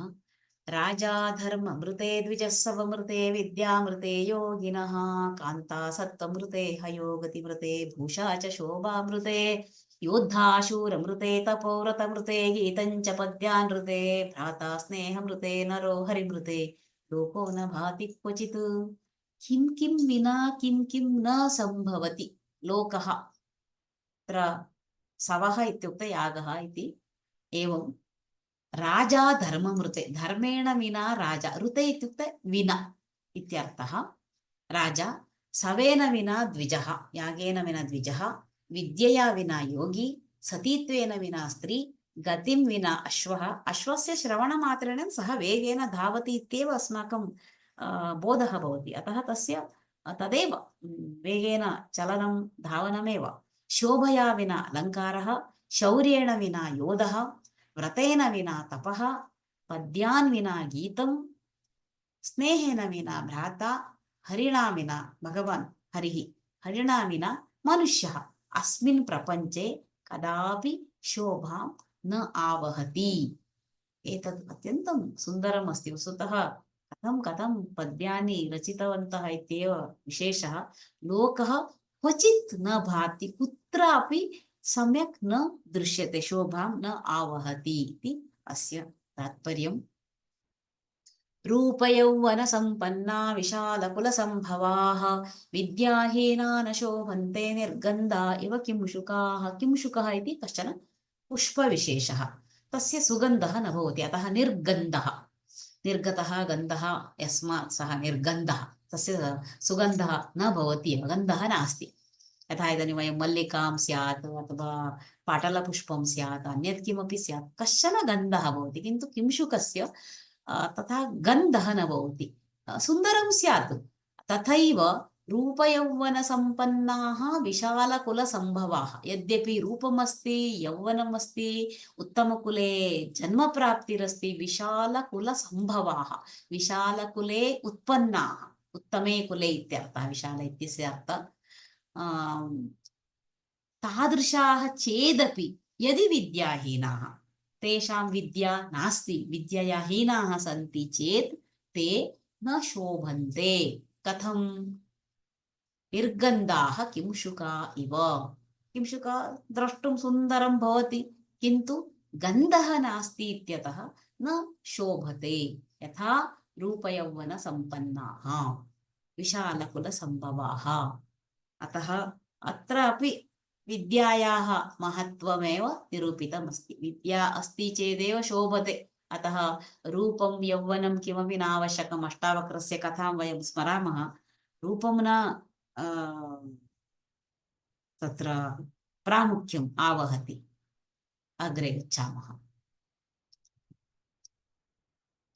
राजा धर्ममृते द्विजस्सवमृते विद्यामृते योगिनः कान्ता सत्त्वमृते हयोगतिमृते भूषा च शोभामृते योद्धा शूरमृते तपोव्रतमृते गीतं च पद्यानृते भ्राता स्नेहमृते नरो हरिमृते लोको न भाति क्वचित्। किं किं विना किं किं न सम्भवति लोकः। अत्र सवः इत्युक्ते यागः इति। एवं राजा धर्ममृते, धर्मेण विना राजा, ऋते इत्युक्ते विना इत्यर्थः। राजा सवेन विना द्विजः, यागेन विना द्विजः, विद्यया विना योगी, सतीत्वेन विना स्त्री, गतिं विना अश्वः। अश्वस्य श्रवणमात्रेण सः वेगेन धावति इत्येव अस्माकं बोधः भवति, अतः तस्य तदेव वेगेन चलनं धावनमेव। शोभया विना अलङ्कारः, शौर्येण विना योधः, व्रतेन विना तपः, पद्यान् विना गीतं, स्नेहेन विना भ्राता, हरिणा विना भगवान् हरिः, हरिणा विना मनुष्यः अस्मिन् प्रपञ्चे कदापि शोभां न आवहति। एतत् अत्यन्तं सुन्दरम् अस्ति। वस्तुतः कथं पद्यानि रचितवन्तः इत्येव विशेषः। लोकः क्वचित् न भाति, कुत्रापि सम्यक् न दृश्यते, शोभां न आवहति इति अस्य तात्पर्यम्। रूपयौवनसम्पन्ना विशालकुलसम्भवाः विद्याहीना न शोभन्ते निर्गन्धा इव किंशुकाः। किंशुकः इति कश्चन पुष्पविशेषः, तस्य सुगन्धः न भवति, अतः निर्गन्धः, निर्गतः गन्धः यस्मात् सः निर्गन्धः, तस्य सुगन्धः न भवति, गन्धः नास्ति। यथा इदानीं वयं मल्लिकां स्यात् अथवा पाटलपुष्पं स्यात्, अन्यत् किमपि स्यात्, कश्चन गन्धः भवति, किन्तु किंशुकस्य तथा गन्धः न भवति, सुन्दरं स्यात्। तथैव रूपयौवनसम्पन्नाः विशालकुलसम्भवाः, यद्यपि रूपमस्ति, यौवनमस्ति, उत्तमकुले जन्मप्राप्तिरस्ति, विशालकुलसम्भवाः, विशालकुले उत्पन्नाः, उत्तमे कुले इत्यर्थः, विशाल इत्यस्य अर्थः। तादृशाः चेदपि यदि विद्याहीनाः, तेषां विद्या नास्ति, विद्यया हीनाः सन्ति चेत् ते न शोभन्ते। कथं? निर्गन्धाः किंशुका इव। किंशुका द्रष्टुं सुन्दरं भवति, किन्तु गन्धः नास्ति इत्यतः न शोभते। यथा रूपयौवनसम्पन्नाः विशालकुलसम्भवाः। अतः अत्रापि विद्यायाः महत्त्वमेव निरूपितमस्ति। विद्या अस्ति चेदेव शोभते, अतः रूपं यौवनं किमपि नावश्यकम्। अष्टावक्रस्य कथां वयं स्मरामः। रूपं न तत्र प्रामुख्यम् आवहति। अग्रे गच्छामः।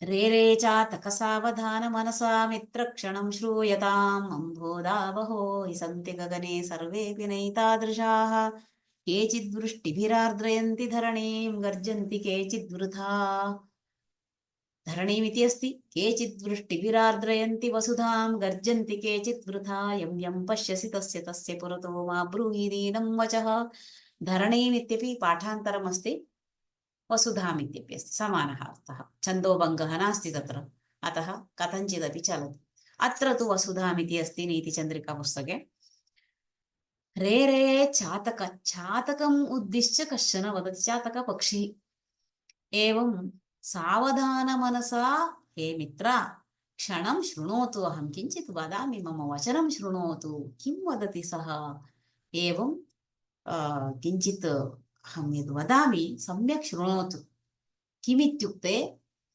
रे रे चातक सावधान मनसा मित्रक्षणं श्रूयताम् अम्भोदावहो हि सन्ति गगने सर्वेऽपि नैतादृशाः केचिद्वृष्टिभिरार्द्रयन्ति धरणीं गर्जन्ति केचिद्वृथा। धरणीमिति अस्ति। केचिद्वृष्टिभिरार्द्रयन्ति वसुधां गर्जन्ति केचिद्वृथा यं यं पश्यसि तस्य तस्य पुरतो मा ब्रूहीदीनं वचः। धरणीमित्यपि पाठान्तरमस्ति, वसुधामित्यपि अस्ति, समानः अर्थः। छन्दोभङ्गः नास्ति तत्र, अतः कथञ्चिदपि चलति। अत्र तु वसुधामिति अस्ति नीतिचन्द्रिका पुस्तके। रे रे चातक, चातकम् उद्दिश्य कश्चन वदति, चातकपक्षी। एवं सावधान मनसा हे मित्र क्षणं शृणोतु, अहं किञ्चित् वदामि, मम वचनं शृणोतु। किं वदति सः? एवं किञ्चित् अहं यद् वदामि सम्यक् शृणोतु। किमित्युक्ते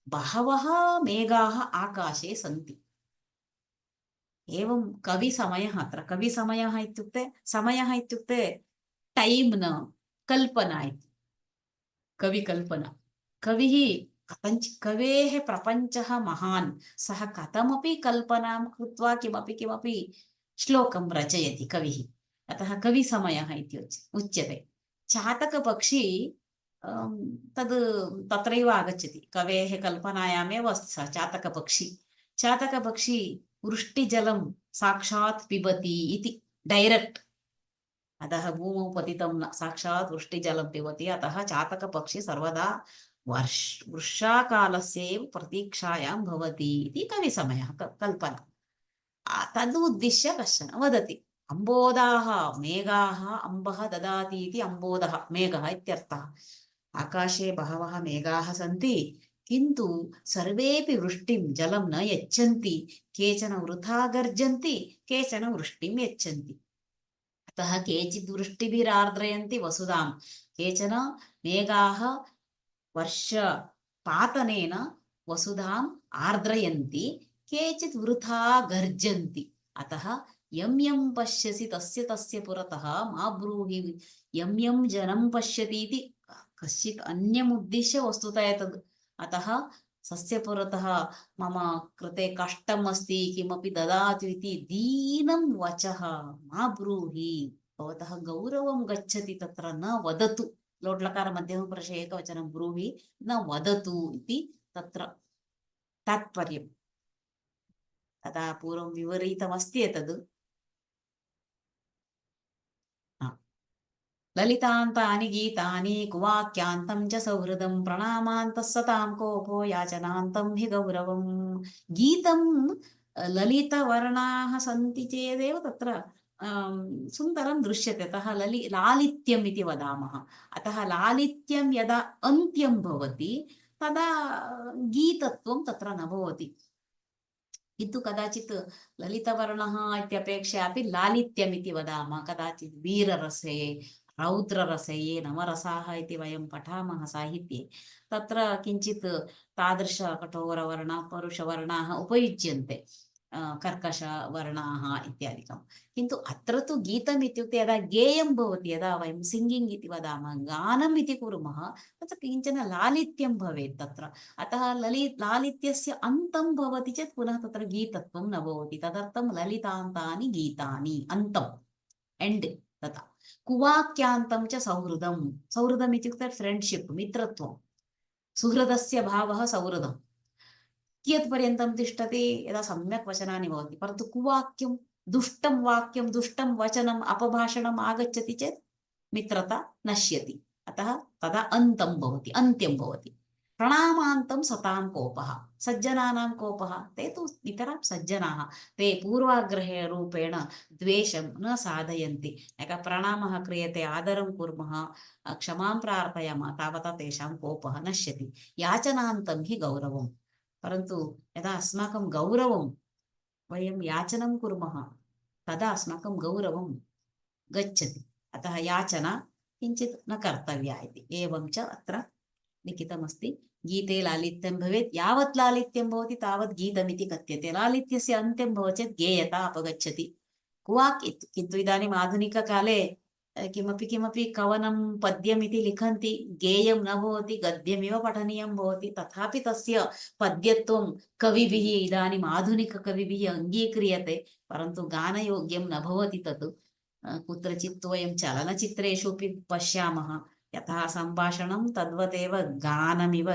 बहवः मेघाः आकाशे सन्ति। एवं कविसमयः, अत्र कविसमयः इत्युक्ते समयः इत्युक्ते टैम् न, कल्पना इति। कविकल्पना। कविः कथञ्चित्, कवेः प्रपञ्चः महान्, सः कथमपि कल्पनां कृत्वा किमपि किमपि श्लोकं रचयति कविः, अतः कविसमयः इति उच्यते। चातकपक्षी तद् तत्रैव आगच्छति, कवेः कल्पनायामेव अस्ति सः चातकपक्षी। चातकपक्षी वृष्टिजलं साक्षात् पिबति इति, डैरेक्ट्, अतः भूमौ पतितं न, साक्षात् वृष्टिजलं पिबति। अतः चातकपक्षी सर्वदा वर्षाकालस्य एव प्रतीक्षायां भवति इति कविसमयः, कल्पना। तदुद्दिश्य कश्चन वदति। अम्बोदाः मेघाः अम्बः ददाति इति, अम्बोदः मेघः इत्यर्थः। आकाशे बहवः मेघाः सन्ति, किन्तु सर्वेपि वृष्टिं जलं न यच्छन्ति। केचन वृथा गर्जन्ति, केचन वृष्टिं यच्छन्ति। अतः केचिद् वृष्टिभिरार्द्रयन्ति वसुधां, केचन मेघाः वर्षपातनेन वसुधाम् आर्द्रयन्ति, केचित् वृथा गर्जन्ति। अतः यं यं पश्यसि तस्य तस्य पुरतः मा ब्रूहि, यं यं जनं पश्यति इति कश्चित् अन्यमुद्दिश्य वस्तुतः एतद्। अतः सस्य पुरतः मम कृते कष्टम् अस्ति, किमपि ददातु इति दीनं वचः मा ब्रूहि, भवतः गौरवं गच्छति, तत्र न वदतु। लोट्लकार मध्यमपुरुष एकवचनं ब्रूहि, न वदतु इति तत्र तात्पर्यम्। तदा पूर्वं विवरितमस्ति एतद्। ललितान्तानि गीतानि कुवाक्यान्तं च सौहृदं, प्रणामान्तः सतां कोपो याचनान्तं हि गौरवम्। गीतं ललितवर्णाः सन्ति चेदेव तत्र सुन्दरं दृश्यते, अतः लालित्यम् इति वदामः। अतः लालित्यं यदा अन्त्यं भवति तदा गीतत्वं तत्र न भवति। किन्तु कदाचित् ललितवर्णः इत्यपेक्षया अपि लालित्यम् इति वदामः। कदाचित् वीररसे, रौद्ररसे, ये नवरसाः इति वयं पठामः साहित्ये, तत्र किञ्चित् तादृश कठोरवर्णाः, परुषवर्णाः उपयुज्यन्ते, कर्कशवर्णाः इत्यादिकं। किन्तु अत्र तु गीतम् इत्युक्ते यदा गेयं भवति, यदा वयं सिङ्गिङ्ग् इति वदामः, गानम् इति कुर्मः, तत्र किञ्चन लालित्यं भवेत् तत्र। अतः लालित्यस्य अन्तं भवति चेत् पुनः तत्र गीतत्वं न भवति। तदर्थं ललितान्तानि गीतानि, अन्तम्, एण्ड् तथा। कुवाक्यान्तं च सौहृदं, सौहृदम् इत्युक्ते फ्रेण्ड्शिप्, मित्रत्वं। सुहृदस्य भावः सौहृदम्। कियत्पर्यन्तं तिष्ठति? यदा सम्यक् वचनानि भवन्ति। परन्तु कुवाक्यं, दुष्टं वाक्यं, दुष्टं वचनम्, अपभाषणम् आगच्छति चेत् मित्रता नश्यति। अतः तदा अन्तं भवति, अन्त्यं भवति। प्रणामान्तं सतां कोपः, सज्जनानां कोपः, ते तु नितरां सज्जनाः, ते पूर्वाग्रहेरूपेण द्वेषं न साधयन्ति। एकः प्रणामः क्रियते, आदरं कुर्मः, क्षमां प्रार्थयामः, तावता तेषां कोपः नश्यति। याचनान्तं हि गौरवम्। परन्तु यदा अस्माकं गौरवं वयं याचनं कुर्मः, तदा अस्माकं गौरवं गच्छति। अतः याचना किञ्चित् न कर्तव्या इति। एवं च अत्र लिखितमस्ति, गीते लालित्यं भवेत्, यावत् लालित्यं भवति तावत् गीतमिति कथ्यते। लालित्यस्य अन्त्यं भवति चेत् गेयता अपगच्छति। कुवाक्, किन्तु इदानीम् आधुनिककाले किमपि किमपि कवनं पद्यमिति लिखन्ति, गेयं न भवति, गद्यमिव पठनीयं भवति, तथापि तस्य पद्यत्वं कविभिः इदानीम् आधुनिककविभिः अङ्गीक्रियते, परन्तु गानयोग्यं न भवति तत्। कुत्रचित् वयं चलनचित्रेषु अपि पश्यामः, यथा सम्भाषणं तद्वदेव गानमिव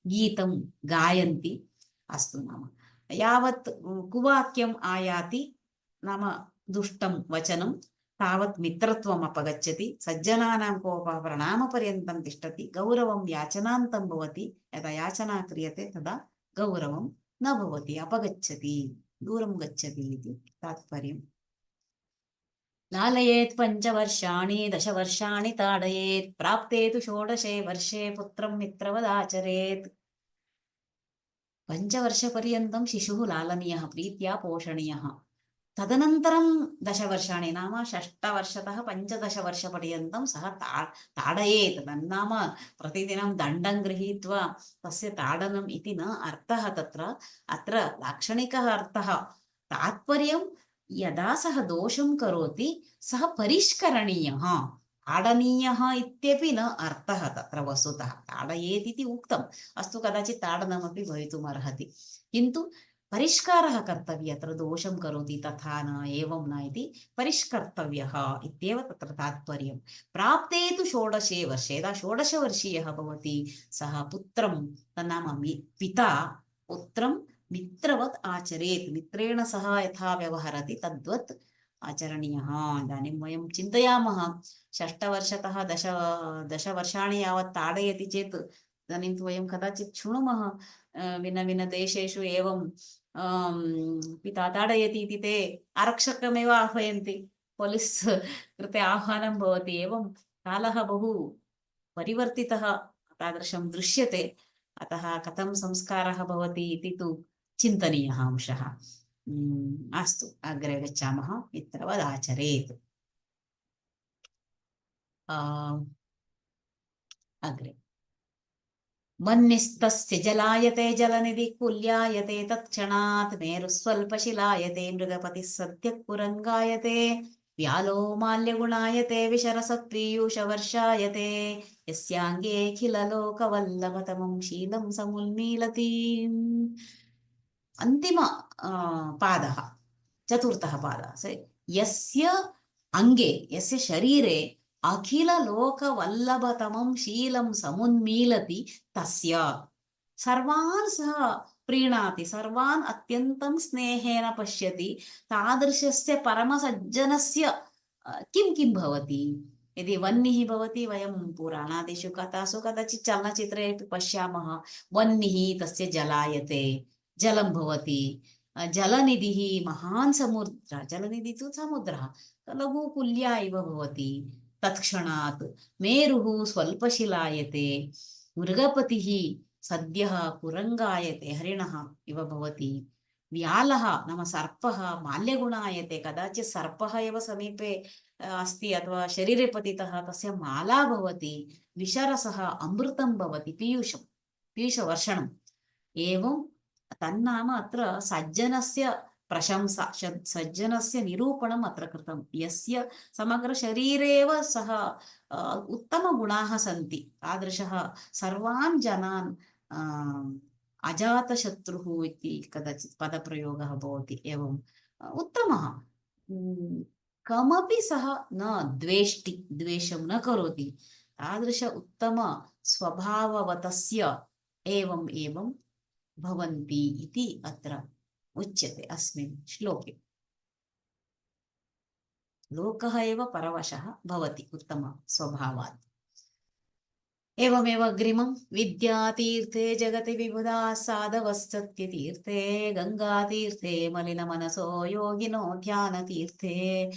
गीतं गायन्ति। अस्तु, नाम यावत् कुवाक्यम् आयाति, नाम दुष्टं वचनं, तावत् मित्रत्वम् अपगच्छति, सज्जनानां कोपः प्रणामपर्यन्तं तिष्ठति, गौरवं याचनान्तं भवति, यदा याचना क्रियते तदा गौरवं न भवति, अपगच्छति, दूरं गच्छति इति तात्पर्यम्। लालयेत् पञ्चवर्षाणि 10 वर्षाणि ताडयेत्, प्राप्ते तु 16 वर्षे पुत्रं मित्रवदाचरेत्। 5 वर्षपर्यन्तं शिशुः लालनीयः, प्रीत्या पोषणीयः। तदनन्तरं 10 वर्षाणि नाम 6 वर्षतः 15 वर्षपर्यन्तं सः ताडयेत्। तन्नाम प्रतिदिनं दण्डं गृहीत्वा तस्य ताडनम् इति न अर्थः तत्र। अत्र लाक्षणिकः अर्थः, तात्पर्यं यदा सः दोषं करोति सः परिष्करणीयः, ताडनीयः इत्यपि न अर्थः तत्र। वस्तुतः ताडयेत् इति उक्तम्, अस्तु कदाचित् ताडनमपि भवितुम् अर्हति, किन्तु परिष्कारः कर्तव्यः। अत्र दोषं करोति तथा न, एवं न इति परिष्कर्तव्यः इत्येव तत्र तात्पर्यं। प्राप्ते तु 16 वर्षे, यदा 16 वर्षीयः भवति सः पुत्रं, तन्नाम पिता पुत्रं मित्रवत् आचरेत्, मित्रेण सह यथा व्यवहरति तद्वत् आचरणीयः। इदानीं वयं चिन्तयामः 6 वर्षतः 10 वर्षाणि यावत् ताडयति चेत्, इदानीं तु वयं कदाचित् शृणुमः भिन्नभिन्नदेशेषु एवं पिता ताडयति इति ते आरक्षकमेव आह्वयन्ति, पोलिस् कृते आह्वानं भवति। एवं कालः बहु परिवर्तितः तादृशं दृश्यते, अतः कथं संस्कारः भवति इति तु चिन्तनीयः अंशः। अस्तु, अग्रे गच्छामः। मित्रवदाचरेत्। अग्रे वह्निस्तस्य जलायते जलनिधि कुल्यायते, तत्क्षणात् मेरुस्वल्पशिलायते, मृगपतिः सद्यः कुरङ्गायते, व्यालो माल्यगुणायते, विशरसत्पीयूषवर्षायते, यस्याङ्गेऽखिललोकवल्लभतमं शीलं समुन्मीलति। अन्तिम पादः, चतुर्थः पादः, यस्य अङ्गे, यस्य शरीरे अखिललोकवल्लभतमं शीलं समुन्मीलति, तस्य सर्वान् सः प्रीणाति, सर्वान् अत्यन्तं स्नेहेन पश्यति, तादृशस्य परमसज्जनस्य किं किं भवति? यदि वह्निः भवति, वयं पुराणादिषु कथासु कदाचित् चलनचित्रेपि पश्यामः, वह्निः तस्य जलायते, जलं भवति, जलनिधिः महान् समुद्रः, जलनिधिः तु समुद्रः, लघु कुल्या इव भवति, तत्क्षणात् मेरुः स्वल्पशिलायते, मृगपतिः सद्यः कुरङ्गायते, हरिणः इव भवति, व्यालः नाम सर्पः माल्यगुणायते, कदाचित् सर्पः एव समीपे अस्ति अथवा शरीरे पतितः, तस्य माला भवति, विशरसः अमृतं भवति, पीयूषवर्षणम्। एवं तन्नाम अत्र सज्जनस्य प्रशंसा, सज्जनस्य निरूपणम् अत्र कृतं, यस्य समग्रशरीरे एव सः उत्तमगुणाः सन्ति, तादृशः सर्वान् जनान् अजातशत्रुः इति कदाचित् पदप्रयोगः भवति, एवम् उत्तमः, कमपि सः न द्वेष्टि, द्वेषं न करोति, तादृश उत्तम स्वभाववतस्य एवं भवन्ति इति अत्र उच्यते अस्मिन् श्लोके। लोकः एव परवशः भवति उत्तम स्वभावात्। एवमेव अग्रिमं, विद्यातीर्थे जगति विबुधाः साधवः सत्यतीर्थे, गङ्गातीर्थे मलिनमनसो योगिनो ध्यानतीर्थे,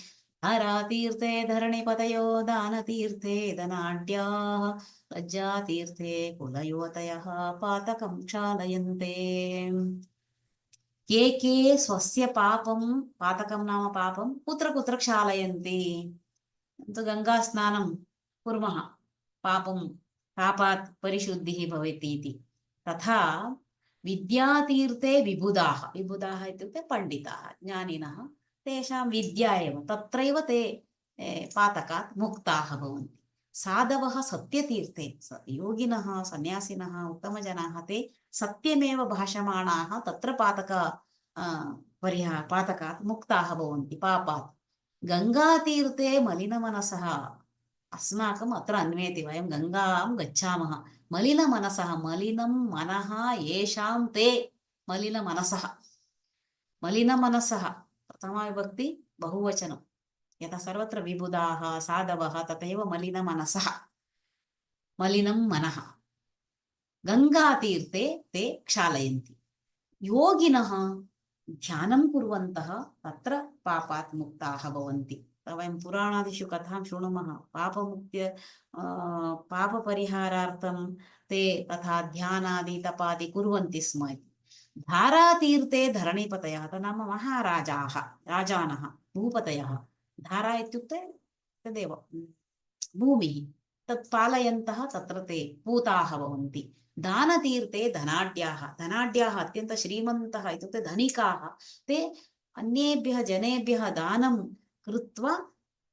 हरातीर्थे धरणिपतयो दानतीर्थे धनाढ्याः, लज्जातीर्थे कुलयुवतयः पातकं क्षालयन्ते। के स्वस्य पापं, पातकं नाम पापं, कुत्र कुत्र क्षालयन्ति? गङ्गास्नानं कुर्मः, पापात् परिशुद्धिः भवति इति, तथा विद्यातीर्थे विबुधाः, विबुधाः इत्युक्ते पण्डिताः, ज्ञानिनः, तेषां विद्या एव, तत्रैव ते पातकात् मुक्ताः भवन्ति। साधवः सत्यतीर्थे, योगिनः सन्यासिनः उत्तमजनाः ते सत्यमेव भाषमाणाः तत्र पातकात् मुक्ताः भवन्ति पापात्। गङ्गातीर्थे मलिनमनसः, अस्माकम् अत्र अन्वेति, वयं गङ्गां गच्छामः, मलिनमनसः, मलिनं मनः येषां ते मलिनमनसः, मलिनमनसः प्रथमाविभक्ति बहुवचनं, यथा सर्वत्र विबुधाः साधवः तथैव मलिनमनसः, मलिनं मनः गङ्गातीर्थे ते क्षालयन्ति। योगिनः ध्यानं कुर्वन्तः तत्र पापात् मुक्ताः भवन्ति। वयं पुराणादिषु कथां शृणुमः, पापपरिहारार्थं ते तथा ध्यानादि तपादि कुर्वन्ति स्म इति। धारातीर्थे धरणीपतयः, नाम महाराजाः, राजानः, भूपतयः। धारा इत्युक्ते तदेव भूमिः, तत् पालयन्तः तत्र ते पूताः भवन्ति। दानतीर्थे धनाढ्याः, धनाढ्याः अत्यन्त श्रीमन्तः इत्युक्ते धनिकाः, ते अन्येभ्यः जनेभ्यः दानं कृत्वा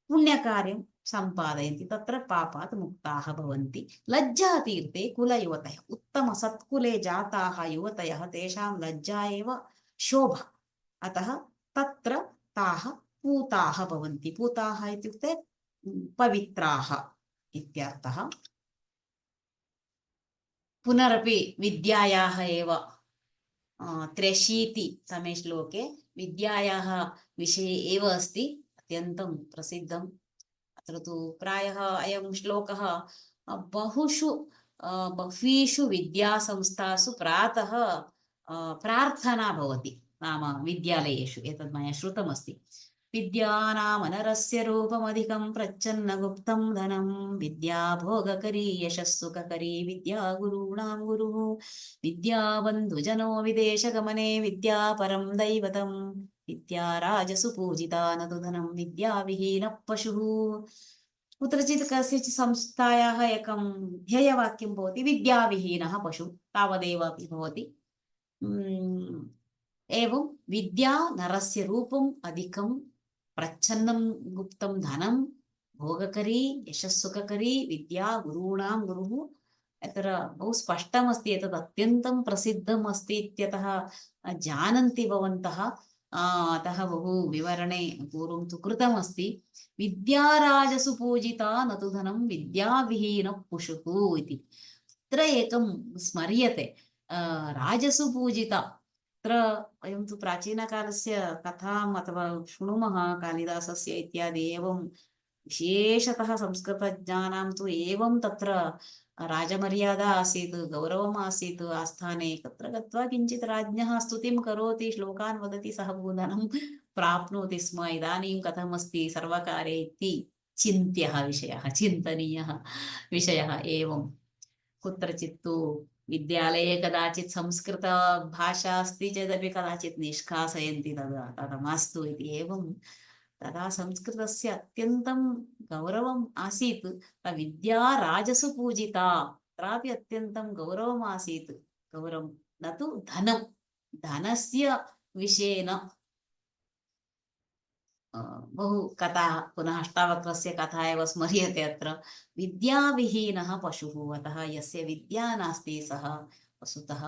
पुण्यकार्यं सम्पादयन्ति, तत्र पापात् मुक्ताः भवन्ति। लज्जातीर्थे कुलयुवतयः, उत्तम सत्कुले जाताः युवतयः, तेषां लज्जा एव शोभा, अतः तत्र ताः पूताः भवन्ति। पूताः इत्युक्ते पवित्राः इत्यर्थः। पुनरपि विद्यायाः एव 83 श्लोके विद्यायाः विषये एव अस्ति, अत्यन्तं प्रसिद्धम्। अत्र तु प्रायः अयं श्लोकः बह्वीषु विद्यासंस्थासु प्रातः प्रार्थना भवति, नाम विद्यालयेषु, एतद् मया श्रुतमस्ति। विद्यानामनरस्य रूपमधिकं प्रच्छन्न गुप्तं धनं, विद्या भोगकरी यशस्सुखकरी विद्या गुरूणां गुरुः, विद्या बन्धुजनो विदेशगमने विद्या परं दैवतं, विद्या राजसु पूजिता न तु धनं विद्या विहीनः पशुः। कुत्रचित् कस्यचित् संस्थायाः एकं ध्येयवाक्यं भवति, विद्याविहीनः पशुः, तावदेव अपि भवति। एवं विद्या नरस्य रूपम् अधिकं प्रच्छन्नं गुप्तं धनं, भोगकरी यशस्सुखकरी विद्या गुरूणां गुरुः। अत्र बहु स्पष्टमस्ति, एतत् अत्यन्तं प्रसिद्धम् अस्ति इत्यतः जानन्ति भवन्तः, अतः बहु विवरणे पूर्वं तु कृतमस्ति। विद्याराजसु पूजिता न तु धनं विद्याविहीनः पशुः इति। अत्र एकं स्मर्यते, राजसु पूजिता। अत्र वयं तु प्राचीनकालस्य कथाम् अथवा शृणुमः, कालिदासस्य इत्यादि, एवं विशेषतः संस्कृतज्ञानां तु एवं तत्र राजमर्यादा आसीत्, गौरवम् आसीत् आस्थाने। तत्र गत्वा किञ्चित् राज्ञः स्तुतिं करोति, श्लोकान् वदति, सः भूधनं प्राप्नोति स्म। इदानीं कथमस्ति सर्वकारे इति चिन्त्यः विषयः, चिन्तनीयः विषयः। एवं कुत्रचित् तु विद्यालये कदाचित् संस्कृतभाषा अस्ति चेदपि कदाचित् निष्कासयन्ति, तदा मास्तु इति। एवं तदा संस्कृतस्य अत्यन्तं गौरवम् आसीत्। विद्या राजसु पूजिता, तत्रापि अत्यन्तं गौरवम् आसीत्, गौरवं न तु धनं, धनस्य विषये न। बहु कथा, पुनः अष्टावक्रस्य कथा एव स्मर्यते। अत्र विद्याविहीनः पशुः, अतः यस्य विद्या नास्ति सः वस्तुतः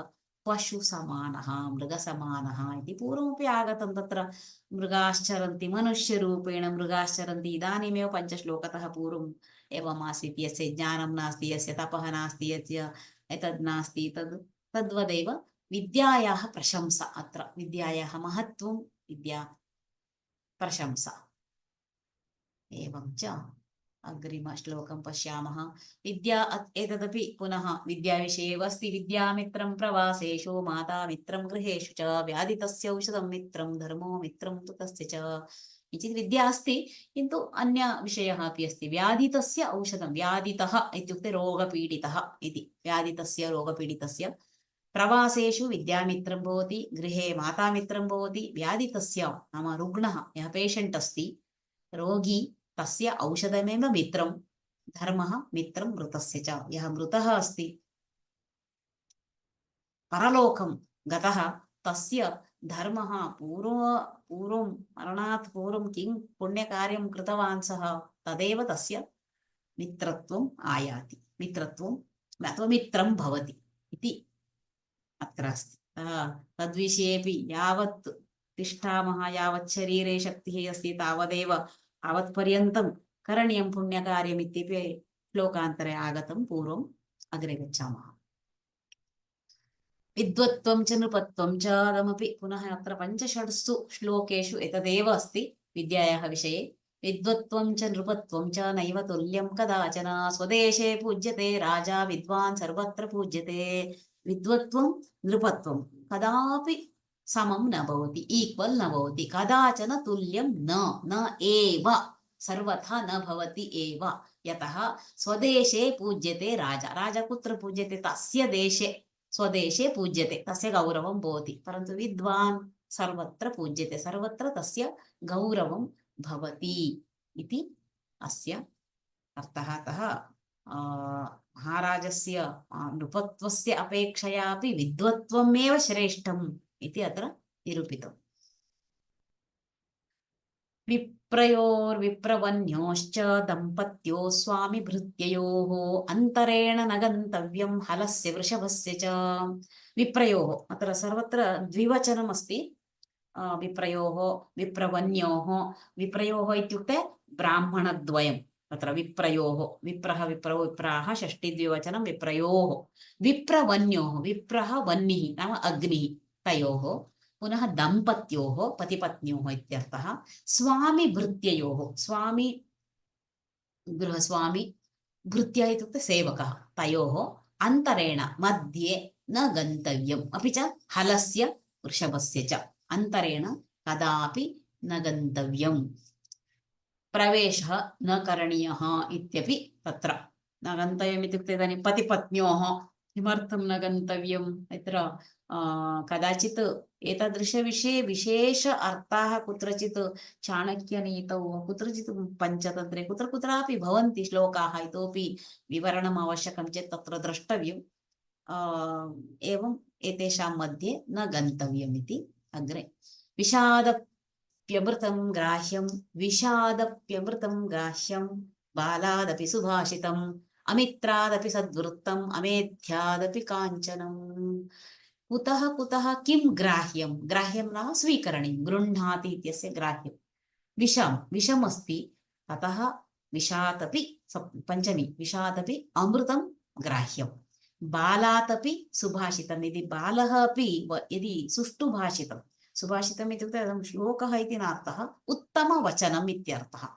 पशुसमानः, मृगसमानः इति पूर्वमपि आगतं। तत्र मृगाश्चरन्ति, मनुष्यरूपेण मृगाश्चरन्ति, इदानीमेव 5 श्लोकतः पूर्वम् एवम् आसीत्। यस्य ज्ञानं नास्ति, यस्य तपः नास्ति, यस्य एतद् नास्ति, तद्वदेव विद्यायाः प्रशंसा। अत्र विद्यायाः महत्त्वं, विद्या प्रशंसा। एवं च अग्रिमश्लोकं पश्यामः। विद्या एतदपि पुनः विद्याविषये एव अस्ति। विद्यामित्रं प्रवासेषु, मातामित्रं गृहेषु च, व्याधितस्य औषधं मित्रं, धर्मो मित्रं तु तस्य च। किञ्चित् विद्या अस्ति, किन्तु अन्यविषयः अपि अस्ति। व्याधितस्य औषधं, व्याधितः इत्युक्ते रोगपीडितः इति, व्याधितस्य रोगपीडितस्य। प्रवासेषु विद्यामित्रं भवति, गृहे मातामित्रं भवति, व्याधितस्य नाम रुग्णः, यः पेशेण्ट् अस्ति, रोगी, तस्य औषधमेव मित्रं, धर्मः मित्रं मृतस्य च। यः मृतः अस्ति, परलोकं गतः, तस्य धर्मः पूर्वं मरणात् पूर्वं किं पुण्यकार्यं कृतवान् सः तदेव तस्य मित्रत्वम् आयाति, मित्रत्वम् अथवा मित्रं भवति इति अत्र अस्ति। तद्विषयेपि यावत् तिष्ठामः, यावत् शरीरे शक्तिः अस्ति तावदेव तावत्पर्यन्तं करणीयं पुण्यकार्यम् इत्यपि श्लोकान्तरे आगतं। पूर्वम् अग्रे गच्छामः। विद्वत्त्वं च नृपत्वं च अदमपि पुनः अत्र पञ्चषट्सु श्लोकेषु एतदेव अस्ति विद्यायाः विषये। विद्वत्त्वं च नृपत्वं च नैव तुल्यं कदाचन, स्वदेशे पूज्यते राजा विद्वान् सर्वत्र पूज्यते। विद्वत्त्वं नृपत्वं कदापि समं न भवति, ఈక్వల్ न भवति, कदाचन तुल्यं न एव, सर्वथा न भवति एव। यतः स्वदेशे पूज्यते राजा, राजा कुत्र पूज्यते? तस्य देशे, स्वदेशे पूज्यते, तस्य गौरवं भवति। परन्तु विद्वान् सर्वत्र पूज्यते, सर्वत्र तस्य गौरवं भवति इति अस्य अर्थः। अतः महाराजस्य नृपत्वस्य अपेक्षयापि विद्वत्त्वमेव श्रेष्ठम् इति अत्र निरूपितम्। विप्रयोर्विप्रवन्योश्च दम्पत्यो स्वामिभृत्ययोः अन्तरेण न गन्तव्यं हलस्य वृषभस्य च। विप्रयोः अत्र सर्वत्र द्विवचनम् अस्ति। विप्रयोः विप्रवन्योः, विप्रयोः इत्युक्ते ब्राह्मणद्वयम्। तत्र विप्रयोः, विप्रः विप्रौ विप्राः षष्ठीद्विवचनं विप्रयोः। विप्रवन्योः, विप्रः वह्निः नाम अग्निः, तयोः। पुनः दम्पत्योः पतिपत्न्योः इत्यर्थः। स्वामिभृत्ययोः, स्वामी गृहस्वामी, भृत्यः इत्युक्ते सेवकः, तयोः अन्तरेण मध्ये न गन्तव्यम्, अपि च हलस्य वृषभस्य च अन्तरेण कदापि न गन्तव्यम्। प्रवेशः न करणीयः इत्यपि तत्र न गन्तव्यम् इत्युक्ते इदानीं पतिपत्न्योः किमर्थं न गन्तव्यम्? अत्र कदाचित् एतादृशविषये विशेष अर्थाः कुत्रचित् चाणक्यनीतौ, कुत्रचित् पञ्चतन्त्रे, कुत्र कुत्रापि भवन्ति श्लोकाः। इतोपि विवरणम् आवश्यकं चेत् तत्र द्रष्टव्यम्। एवम् एतेषां मध्ये न गन्तव्यम् इति अग्रे। विषादप्यमृतं ग्राह्यं, विषादप्यमृतं ग्राह्यं, बालादपि सुभाषितम्, अमित्रादपि सद्वृत्तम्, अमेध्यादपि काञ्चनम्। कुतः कुतः किं ग्राह्यं? ग्राह्यं नाम स्वीकरणीयं, गृह्णाति इत्यस्य ग्राह्यं। विषम् अस्ति, अतः विषादपि पञ्चमी, विषादपि अमृतं ग्राह्यं, बालादपि सुभाषितं। यदि बालः अपि यदि सुष्ठु भाषितं, सुभाषितम् इत्युक्ते श्लोकः इति नार्थः, उत्तमवचनम् इत्यर्थः,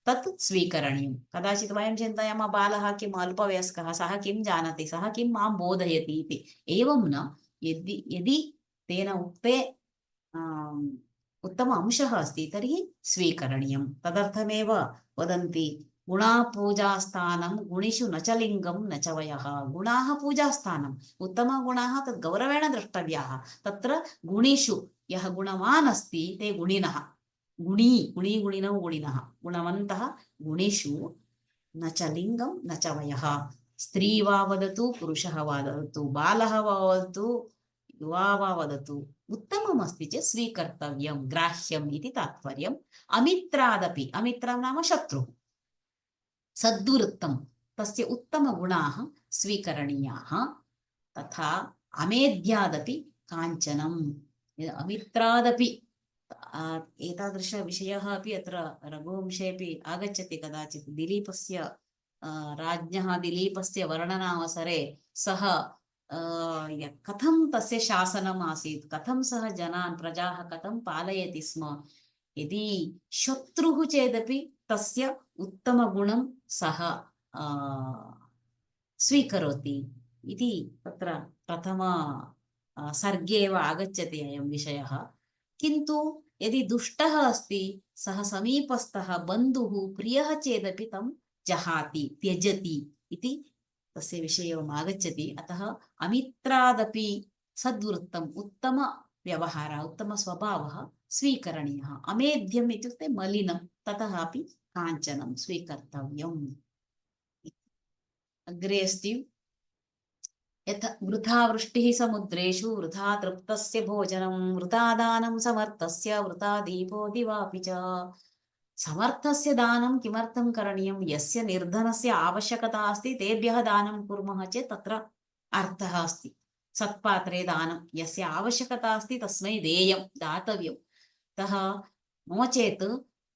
तत् स्वीकरणीयं। कदाचित् वयं चिन्तयामः बालः किम् अल्पवयस्कः, सः किं जानाति, सः किं मां बोधयति इति। एवं न, यदि तेन उक्ते उत्तम अंशः अस्ति तर्हि स्वीकरणीयं। तदर्थमेव वदन्ति गुणापूजास्थानं गुणिषु न च लिङ्गं न च वयः। गुणाः पूजास्थानम्, उत्तमगुणाः तद् गौरवेण द्रष्टव्याः। तत्र गुणिषु यः गुणवान् अस्ति ते गुणिनः, गुणिनौ गुणिनः, गुणवन्तः गुणिषु न च लिङ्गं न च वयः। स्त्री वा वदतु, पुरुषः वा वदतु, बालः वा वदतु, युवा वा वदतु, उत्तमम् अस्ति चेत् स्वीकर्तव्यं, ग्राह्यम् इति तात्पर्यम्। अमित्रादपि, अमित्रं नाम शत्रुः, सद्वृत्तं, तस्य उत्तमगुणाः स्वीकरणीयाः। तथा अमेध्यादपि काञ्चनम्, अमित्रादपि एतादृशविषयः अपि अत्र रघुवंशेऽपि आगच्छति कदाचित्। दिलीपस्य राज्ञः दिलीपस्य वर्णनावसरे सः कथं तस्य शासनम् आसीत्, कथं सः जनान् प्रजाः कथं पालयति स्म, यदि शत्रुः चेदपि तस्य उत्तमगुणं सः स्वीकरोति इति तत्र प्रथम सर्गे एव आगच्छति अयं विषयः। किन्तु यदि दुष्टः अस्ति, सः समीपस्थः बन्धुः प्रियः चेदपि तं जहाति, त्यजति इति तस्य विषयम् आगच्छति। अतः अमित्रादपि सद्वृत्तम्, उत्तमव्यवहारः, उत्तमस्वभावः स्वीकरणीयः। अमेध्यम् इत्युक्ते मलिनं, ततः अपि काञ्चनं स्वीकर्तव्यम्। अग्रे अस्ति यथा वृथा वृष्टिः समुद्रेषु वृथा तृप्तस्य भोजनं वृथा दानं समर्थस्य वृथा दीपो दिवापि च। समर्थस्य दानं किमर्थं करणीयं? यस्य निर्धनस्य आवश्यकता अस्ति तेभ्यः दानं कुर्मः चेत् तत्र अर्थः अस्ति। सत्पात्रे दानं, यस्य आवश्यकता अस्ति तस्मै देयं, दातव्यम्। अतः नो चेत्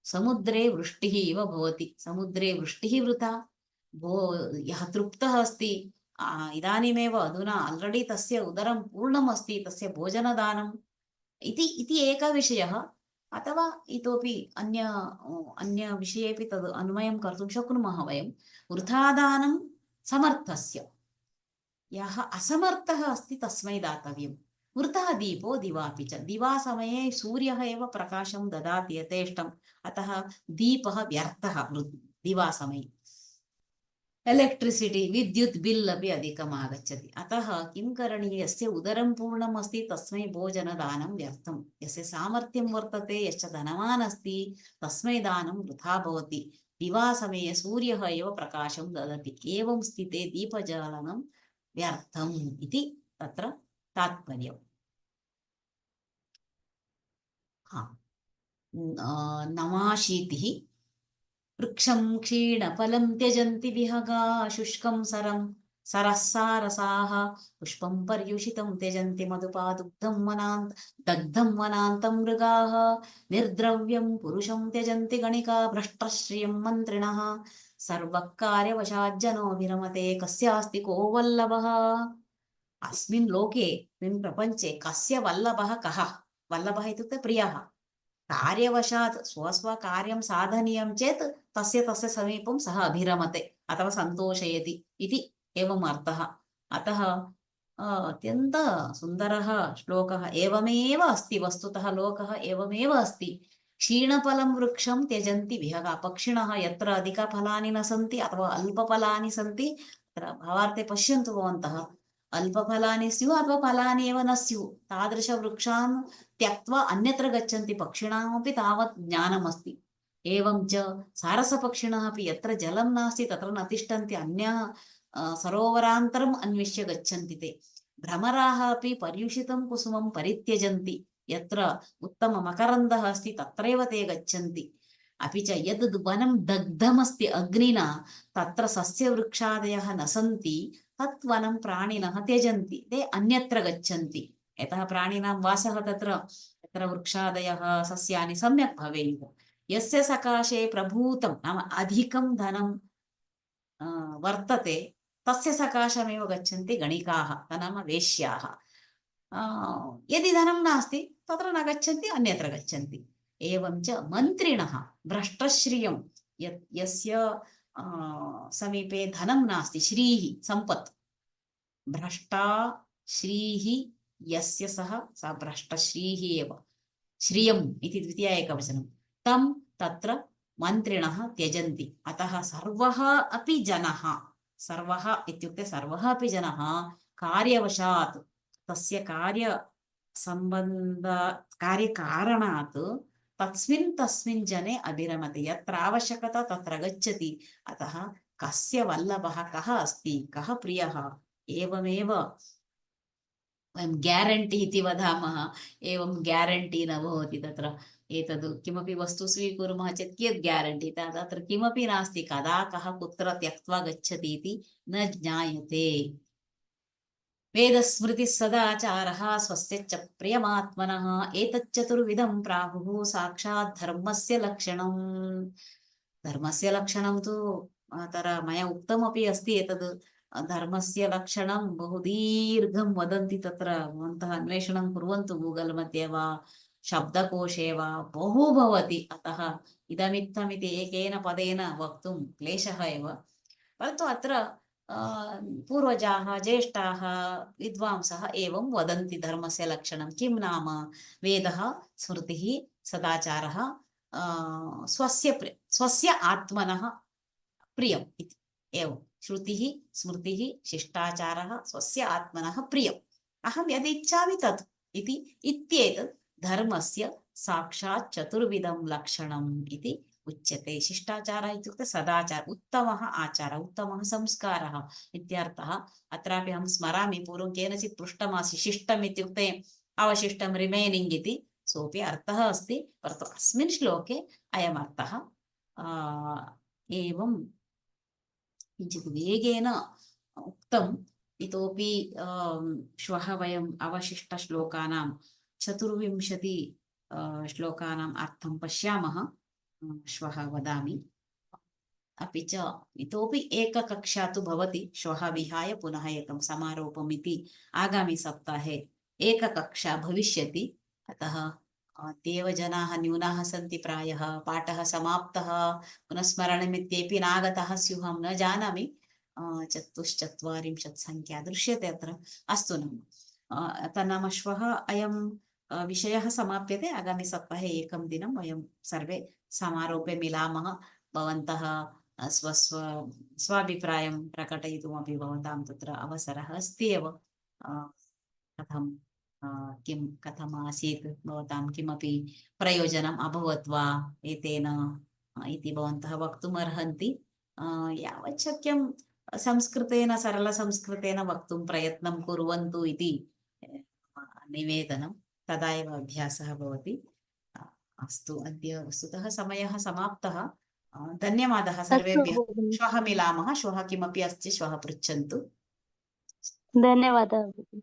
समुद्रे वृष्टिः इव भवति। समुद्रे वृष्टिः वृथा, यः तृप्तः अस्ति इदानीमेव अधुना आल्रेडी तस्य उदरं पूर्णम् अस्ति, तस्य भोजनदानम् इति एकः विषयः। अथवा इतोपि अन्य विषयेपि तद् अन्वयं कर्तुं शक्नुमः वयं। वृथादानं समर्थस्य, यः असमर्थः अस्ति तस्मै दातव्यं। वृथा दीपो दिवापि च, दिवासमये सूर्यः एव प्रकाशं ददाति यथेष्टम्, अतः दीपः व्यर्थः दिवासमये। एलेक्ट्रिसिटी विद्युत् बिल् अपि अधिकम् आगच्छति। अतः किं करणीयं? यस्य उदरं पूर्णम् अस्ति तस्मै भोजनदानं व्यर्थं। यस्य सामर्थ्यं वर्तते, यश्च धनवान् अस्ति, तस्मै दानं वृथा भवति। दिवासमये सूर्यः एव प्रकाशं ददति, एवं स्थिते दीपज्वालनं व्यर्थम् इति तत्र तात्पर्यम्। नवाशीतिः वृक्षं क्षीणफलं त्यजन्ति विहगा शुष्कं सरसारसाः पुष्पं पर्युषितं त्यजन्ति मधुपादुग्धं दग्धं वनान्तं मृगाः निर्द्रव्यं पुरुषं त्यजन्ति गणिका भ्रष्टश्रियं मन्त्रिणः सर्वकार्यवशाज्जनो विरमते कस्यास्ति को वल्लभः। अस्मिन् लोके, अस्मिन् प्रपञ्चे कस्य वल्लभः कः? वल्लभः इत्युक्ते प्रियः। कार्यवशात् स्वस्वकार्यं साधनीयं चेत् तस्य समीपं सः अभिरमते अथवा सन्तोषयति इति एवम् अर्थः। अतः अत्यन्त सुन्दरः श्लोकः। एवमेव अस्ति, वस्तुतः लोकः एवमेव अस्ति। क्षीणफलं वृक्षं त्यजन्ति विहगा। पक्षिणः यत्र अधिकफलानि न सन्ति अथवा अल्पफलानि सन्ति, तत्र भावार्थे पश्यन्तु भवन्तः, अल्पफलानि स्युः अथवा फलानि एव न स्युः, तादृशवृक्षान् त्यक्त्वा अन्यत्र गच्छन्ति। पक्षिणामपि तावत् ज्ञानमस्ति। एवं च सारसपक्षिणः अपि यत्र जलं नास्ति तत्र न तिष्ठन्ति, अन्य सरोवरान्तरम् अन्विष्य गच्छन्ति ते। भ्रमराः अपि पर्युषितं कुसुमं परित्यजन्ति, यत्र उत्तममकरन्दः अस्ति तत्रैव ते गच्छन्ति। अपि च यद् वनं दग्धमस्ति अग्निना, तत्र सस्यवृक्षादयः न सन्ति, तत् वनं प्राणिनः त्यजन्ति, ते अन्यत्र गच्छन्ति। यतः प्राणिनां वासः तत्र वृक्षादयः सस्यानि सम्यक् भवेयुः। यस्य सकाशे प्रभूतं नाम अधिकं धनं वर्तते, तस्य सकाशमेव गच्छन्ति गणिकाः, नाम वेश्याः। यदि धनं नास्ति तत्र न गच्छन्ति, अन्यत्र गच्छन्ति। एवं च मन्त्रिणः भ्रष्टश्रियं, यस्य समीपे धनं नास्ति, श्रीः सम्पत्, भ्रष्टा श्रीः यस्य सा भ्रष्टश्रीः एव, श्रियम् इति द्वितीया एकवचनं, तं तत्र मन्त्रिणः त्यजन्ति। अतः सर्वः अपि जनः, सर्वः इत्युक्ते सर्वः अपि जनः कार्यवशात्, तस्य कार्यकारणात् तस्मिन् जने अभिरमते, यत्र आवश्यकता तत्र गच्छति। अतः कस्य वल्लभः कः अस्ति, कः प्रियः, एवमेव वयं ग्यारण्टी इति वदामः, एवं ग्यारण्टी न भवति। तत्र एतद् किमपि वस्तु स्वीकुर्मः चेत् कियत् ग्यारण्टी, तत्र किमपि नास्ति, कदा कः कुत्र त्यक्त्वा गच्छति इति न ज्ञायते। वेदस्मृतिः सदाचारः स्वस्य च प्रियमात्मनः, एतच्चतुर्विधं प्राहुः साक्षात् धर्मस्य लक्षणम्। धर्मस्य लक्षणं तु मया उक्तमपि अस्ति। एतद् धर्मस्य लक्षणं बहु दीर्घं वदन्ति, तत्र भवन्तः अन्वेषणं कुर्वन्तु गूगल् मध्ये वा शब्दकोशे वा, बहु भवति। अतः इदमित्थमिति एकेन पदेन वक्तुं क्लेशः एव। परन्तु अत्र पूर्वजाः ज्येष्ठाः विद्वांसः एवं वदन्ति धर्मस्य लक्षणं किं नाम, वेदः स्मृतिः सदाचारः स्वस्य आत्मनः प्रियम् इति। एवं श्रुतिः स्मृतिः शिष्टाचारः स्वस्य आत्मनः प्रियम्, अहं यदिच्छामि तत् इति, इत्येतत् धर्मस्य साक्षात् चतुर्विधं लक्षणम् इति उच्यते। शिष्टाचारः इत्युक्ते सदाचार, उत्तमः आचारः, उत्तमः संस्कारः इत्यर्थः। अत्रापि अहं स्मरामि, पूर्वं केनचित् पृष्टमासीत् शिष्टम् इत्युक्ते अवशिष्टं रिमैनिङ्ग् इति, सोऽपि अर्थः अस्ति, परन्तु अस्मिन् श्लोके अयम् अर्थः एवं किञ्चित् वेगेन उक्तम्। इतोपि श्वः वयम् अवशिष्टश्लोकानां 24 श्लोकानाम् अर्थं पश्यामः। श्वः वदामि। अपि च इतोपि एककक्षा तु भवति, श्वः विहाय पुनः एकं समारोपम् इति आगामि सप्ताहे एककक्षा भविष्यति। अतः देवजनाः न्यूनाः सन्ति, प्रायः पाठः समाप्तः, पुनः स्मरणमित्येपि नागतः स्युः, अहं न जानामि। 44 संख्या दृश्यते अत्र। अस्तु नाम नाम श्वः अयं विषयः समाप्यते। आगामि सप्ताहे एकं दिनं वयं सर्वे समारोपे मिलामः। भवन्तः स्वाभिप्रायं प्रकटयितुमपि भवतां तत्र अवसरः अस्ति एव। कथं किं कथम् आसीत्, भवतां किमपि प्रयोजनम् अभवत् वा एतेन इति भवन्तः वक्तुम् अर्हन्ति। यावत् शक्यं संस्कृतेन, सरलसंस्कृतेन वक्तुं प्रयत्नं कुर्वन्तु इति निवेदनं। तदा एव अभ्यासः भवति। अस्तु, अद्य वस्तुतः समयः समाप्तः। धन्यवादः अस्तु सर्वेभ्यः। भगिनि, श्वः मिलामः। श्वः किमपि अस्ति श्वः पृच्छन्तु। धन्यवादः भगिनि।